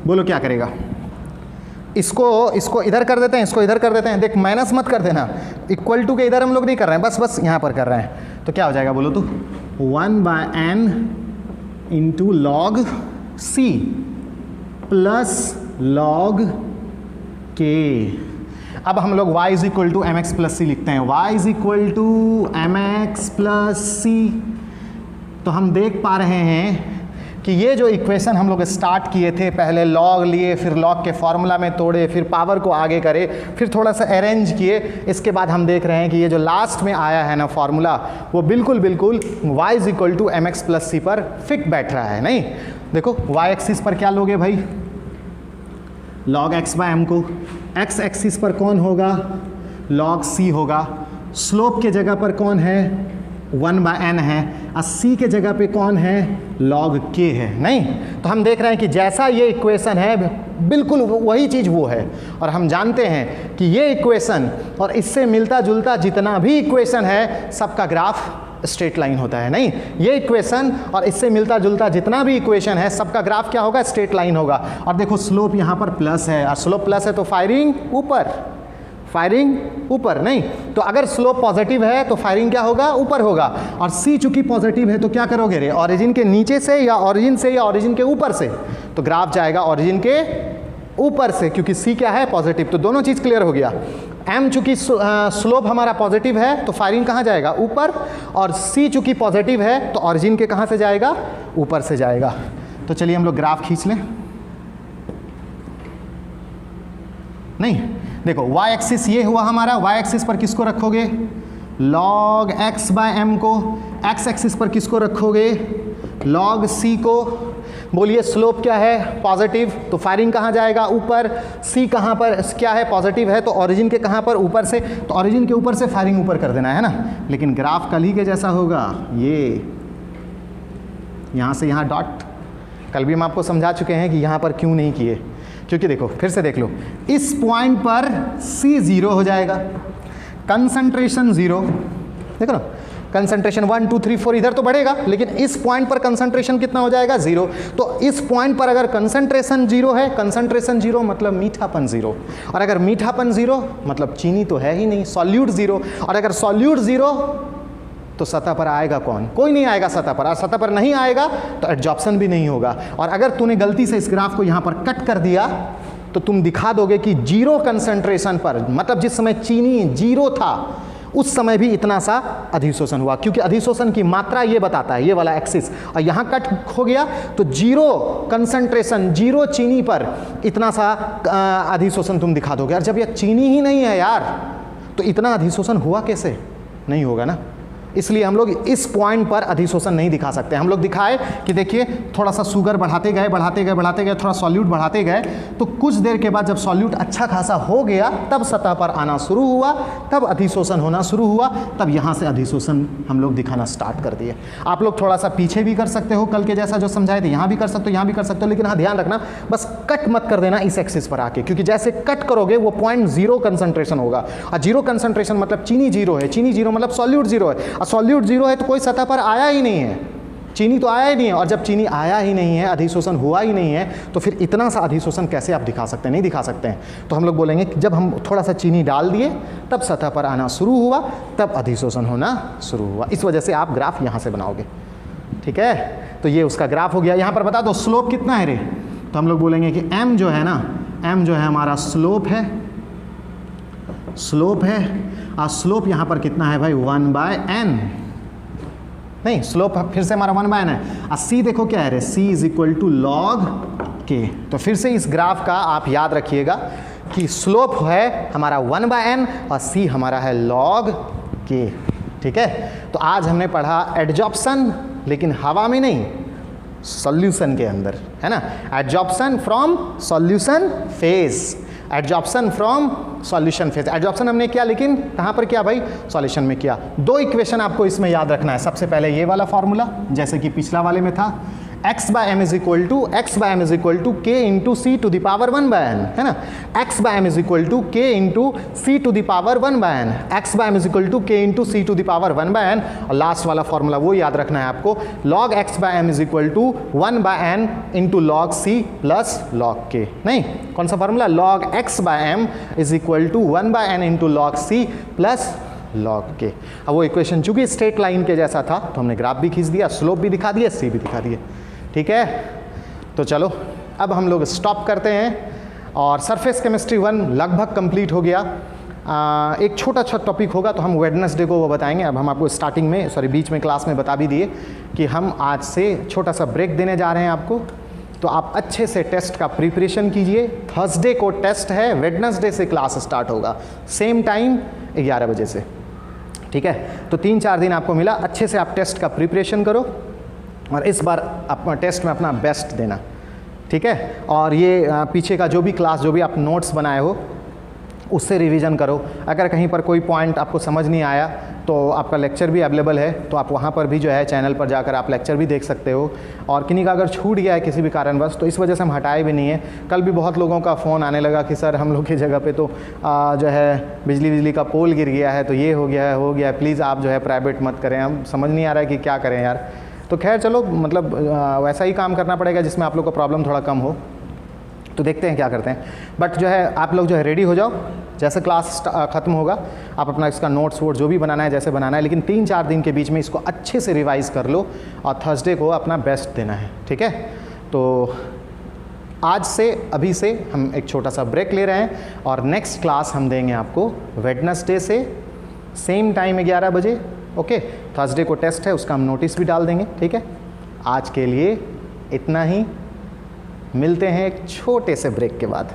बोलो क्या करेगा, इसको इधर कर देते हैं, इसको इधर कर देते हैं। देख माइनस मत कर देना, इक्वल टू के इधर हम लोग नहीं कर रहे हैं, बस यहाँ पर कर रहे हैं। तो क्या हो जाएगा बोलो तो, 1/n into log c plus log k। अब हम लोग y is equal to M X plus C लिखते हैं, y is equal to M X plus C. तो हम देख पा रहे हैं कि ये जो इक्वेशन हम लोग स्टार्ट किए थे, पहले लॉग लिए, फिर लॉग के फॉर्मूला में तोड़े, फिर पावर को आगे करे, फिर थोड़ा सा अरेंज किए, इसके बाद हम देख रहे हैं कि ये जो लास्ट में आया है ना फॉर्मूला, वो बिल्कुल y is equal to M X plus C पर फिट बैठ रहा है। नहीं, देखो y एक्सिस पर क्या लोगे भाई, log x बाय m को, x एक्सिस पर कौन होगा, log c होगा, स्लोप के जगह पर कौन है, 1/n है, और c के जगह पे कौन है, log k है। नहीं, तो हम देख रहे हैं कि जैसा ये इक्वेशन है बिल्कुल वही चीज़ वो है, और हम जानते हैं कि ये इक्वेशन और इससे मिलता जुलता जितना भी इक्वेशन है सबका ग्राफ स्ट्रेट लाइन होता है। नहीं, ये इक्वेशन और इससे मिलता जुलता जितना भी इक्वेशन है सबका ग्राफ क्या होगा, स्ट्रेट लाइन होगा। और देखो स्लोप यहाँ पर प्लस है, और स्लोप प्लस है तो फायरिंग ऊपर, फायरिंग ऊपर। नहीं, तो अगर स्लोप पॉजिटिव है तो फायरिंग क्या होगा, ऊपर होगा। और सी चूंकि पॉजिटिव है तो क्या करोगे रे, ऑरिजिन के नीचे से या ऑरिजिन से या ऑरिजिन के ऊपर से, तो ग्राफ जाएगा ऑरिजिन के ऊपर से, क्योंकि सी क्या है, पॉजिटिव। तो दोनों चीज़ क्लियर हो गया। एम चूंकि स्लोप हमारा पॉजिटिव है तो फायरिंग कहाँ जाएगा, ऊपर, और सी चूंकि पॉजिटिव है तो ऑरिजिन के कहाँ से जाएगा, ऊपर से जाएगा। तो चलिए हम लोग ग्राफ खींच लें। नहीं, देखो y एक्सिस ये हुआ हमारा, y एक्सिस पर किसको रखोगे, log x/m को, x एक्सिस पर किसको रखोगे, log c को। बोलिए स्लोप क्या है, पॉजिटिव, तो फायरिंग कहाँ जाएगा, ऊपर। c कहाँ पर क्या है, पॉजिटिव है, तो ऑरिजिन के कहाँ पर, ऊपर से, तो ऑरिजिन के ऊपर से फायरिंग ऊपर कर देना है ना। लेकिन ग्राफ कल ही के जैसा होगा, ये यहाँ से यहाँ डॉट। कल भी हम आपको समझा चुके हैं कि यहाँ पर क्यों नहीं किए, क्योंकि देखो फिर से देख लो, इस पॉइंट पर C 0 हो जाएगा, कंसंट्रेशन 0, देखो ना, कंसंट्रेशन 1 2 3 4 इधर तो बढ़ेगा, लेकिन इस पॉइंट पर कंसंट्रेशन कितना हो जाएगा, 0। तो इस पॉइंट पर अगर कंसंट्रेशन 0 है, कंसंट्रेशन 0 मतलब मीठापन 0, और अगर मीठापन 0 मतलब चीनी तो है ही नहीं, सॉल्यूट 0, और अगर सॉल्यूट 0 तो सतह पर आएगा कौन, कोई नहीं आएगा सतह पर, और सतह पर नहीं आएगा तो एडजॉर्प्शन भी नहीं होगा। और अगर तूने गलती से इस ग्राफ को यहाँ पर कट कर दिया तो तुम दिखा दोगे कि 0 कंसंट्रेशन पर, मतलब जिस समय चीनी 0 था उस समय भी इतना सा अधिशोषण हुआ, क्योंकि अधिशोषण की मात्रा ये बताता है, ये वाला एक्सिस, और यहाँ कट हो गया तो 0 कंसंट्रेशन, 0 चीनी पर इतना सा अधिशोषण तुम दिखा दोगे। और जब यह चीनी ही नहीं है यार तो इतना अधिशोषण हुआ कैसे, नहीं होगा ना। इसलिए हम लोग इस पॉइंट पर अधिशोषण नहीं दिखा सकते। हम लोग दिखाए कि देखिए थोड़ा सा शुगर बढ़ाते गए बढ़ाते गए बढ़ाते गए, थोड़ा सॉल्यूट बढ़ाते गए, तो कुछ देर के बाद जब सॉल्यूट अच्छा खासा हो गया तब सतह पर आना शुरू हुआ, तब अधिशोषण होना शुरू हुआ, तब यहाँ से अधिशोषण हम लोग दिखाना स्टार्ट कर दिए। आप लोग थोड़ा सा पीछे भी कर सकते हो, कल के जैसा जो समझाए थे, यहाँ भी कर सकते हो, यहाँ भी कर सकते हो, लेकिन हाँ ध्यान रखना बस कट मत कर देना इस एक्सिस पर आके, क्योंकि जैसे कट करोगे वो पॉइंट 0 कंसंट्रेशन होगा, और 0 कंसंट्रेशन मतलब चीनी 0 है, चीनी 0 मतलब सॉल्यूट 0 है, और सॉल्यूट 0 है तो कोई सतह पर आया ही नहीं है, चीनी तो आया ही नहीं है। और जब चीनी आया ही नहीं है, अधिशोषण हुआ ही नहीं है, तो फिर इतना सा अधिशोषण कैसे आप दिखा सकते हैं, नहीं दिखा सकते हैं। तो हम लोग बोलेंगे कि जब हम थोड़ा सा चीनी डाल दिए तब सतह पर आना शुरू हुआ, तब अधिशोषण होना शुरू हुआ। इस वजह से आप ग्राफ यहाँ से बनाओगे, ठीक है। तो ये उसका ग्राफ हो गया। यहाँ पर बता दो स्लोप कितना है रे, तो हम लोग बोलेंगे कि m जो है ना, m जो है हमारा स्लोप है, स्लोप है, और स्लोप यहाँ पर कितना है भाई, 1/n, नहीं स्लोप फिर से हमारा 1/n है, और c देखो क्या है रे, c = log k। तो फिर से इस ग्राफ का आप याद रखिएगा कि स्लोप है हमारा 1/n और c हमारा है log k, ठीक है। तो आज हमने पढ़ा एडजॉर्प्शन, लेकिन हवा में नहीं, सॉल्यूशन के अंदर, है ना। Adsorption from solution phase, adsorption from solution phase. Adsorption हमने किया, लेकिन कहाँ पर किया भाई, सॉल्यूशन में किया। 2 इक्वेशन आपको इसमें याद रखना है। सबसे पहले ये वाला फॉर्मूला जैसे कि पिछला वाले में था, x/m = k × c⁻1/n, है ना। x/m = k × c⁻1/n, x/m = k × c⁻1/n। और लास्ट वाला फॉर्मूला वो याद रखना है आपको, log x/m = 1/n × log c + log k। नहीं, कौन सा formula, log x/m = 1/n × log c + log k। अब वो इक्वेशन चूंकि स्ट्रेट लाइन के जैसा था तो हमने ग्राफ भी खींच दिया, स्लोप भी दिखा दिया, सी भी दिखा दिए, ठीक है। तो चलो अब हम लोग स्टॉप करते हैं, और सरफेस केमिस्ट्री 1 लगभग कंप्लीट हो गया। एक छोटा सा टॉपिक होगा तो हम वेडनेसडे को वो बताएंगे। अब हम आपको स्टार्टिंग में, सॉरी बीच में क्लास में बता भी दिए कि हम आज से छोटा सा ब्रेक देने जा रहे हैं आपको, तो आप अच्छे से टेस्ट का प्रिपरेशन कीजिए। थर्सडे को टेस्ट है, वेडनेसडे से क्लास स्टार्ट होगा, सेम टाइम 11 बजे से, ठीक है। तो 3-4 दिन आपको मिला, अच्छे से आप टेस्ट का प्रिपरेशन करो और इस बार अपना टेस्ट में अपना बेस्ट देना, ठीक है। और ये पीछे का जो भी क्लास, जो भी आप नोट्स बनाए हो, उससे रिवीजन करो। अगर कहीं पर कोई पॉइंट आपको समझ नहीं आया तो आपका लेक्चर भी अवेलेबल है, तो आप वहाँ पर भी जो है चैनल पर जाकर आप लेक्चर भी देख सकते हो। और किन्हीं का अगर छूट गया है किसी भी कारणवश तो इस वजह से हम हटाए भी नहीं है। कल भी बहुत लोगों का फ़ोन आने लगा कि सर हम लोग की जगह पे तो जो है बिजली का पोल गिर गया है, तो ये हो गया है, प्लीज़ आप जो है प्राइवेट मत करें। हम समझ नहीं आ रहा है कि क्या करें यार। तो खैर चलो, मतलब वैसा ही काम करना पड़ेगा जिसमें आप लोग को प्रॉब्लम थोड़ा कम हो। तो देखते हैं क्या करते हैं। बट जो है आप लोग जो है रेडी हो जाओ, जैसे क्लास ख़त्म होगा आप अपना इसका नोट्स वोट जो भी बनाना है जैसे बनाना है, लेकिन 3-4 दिन के बीच में इसको अच्छे से रिवाइज़ कर लो और थर्सडे को अपना बेस्ट देना है, ठीक है। तो आज से अभी से हम एक छोटा सा ब्रेक ले रहे हैं और नेक्स्ट क्लास हम देंगे आपको वेडनेसडे से सेम टाइम 11 बजे, ओके। थर्सडे को टेस्ट है, उसका हम नोटिस भी डाल देंगे, ठीक है। आज के लिए इतना ही, मिलते हैं एक छोटे से ब्रेक के बाद।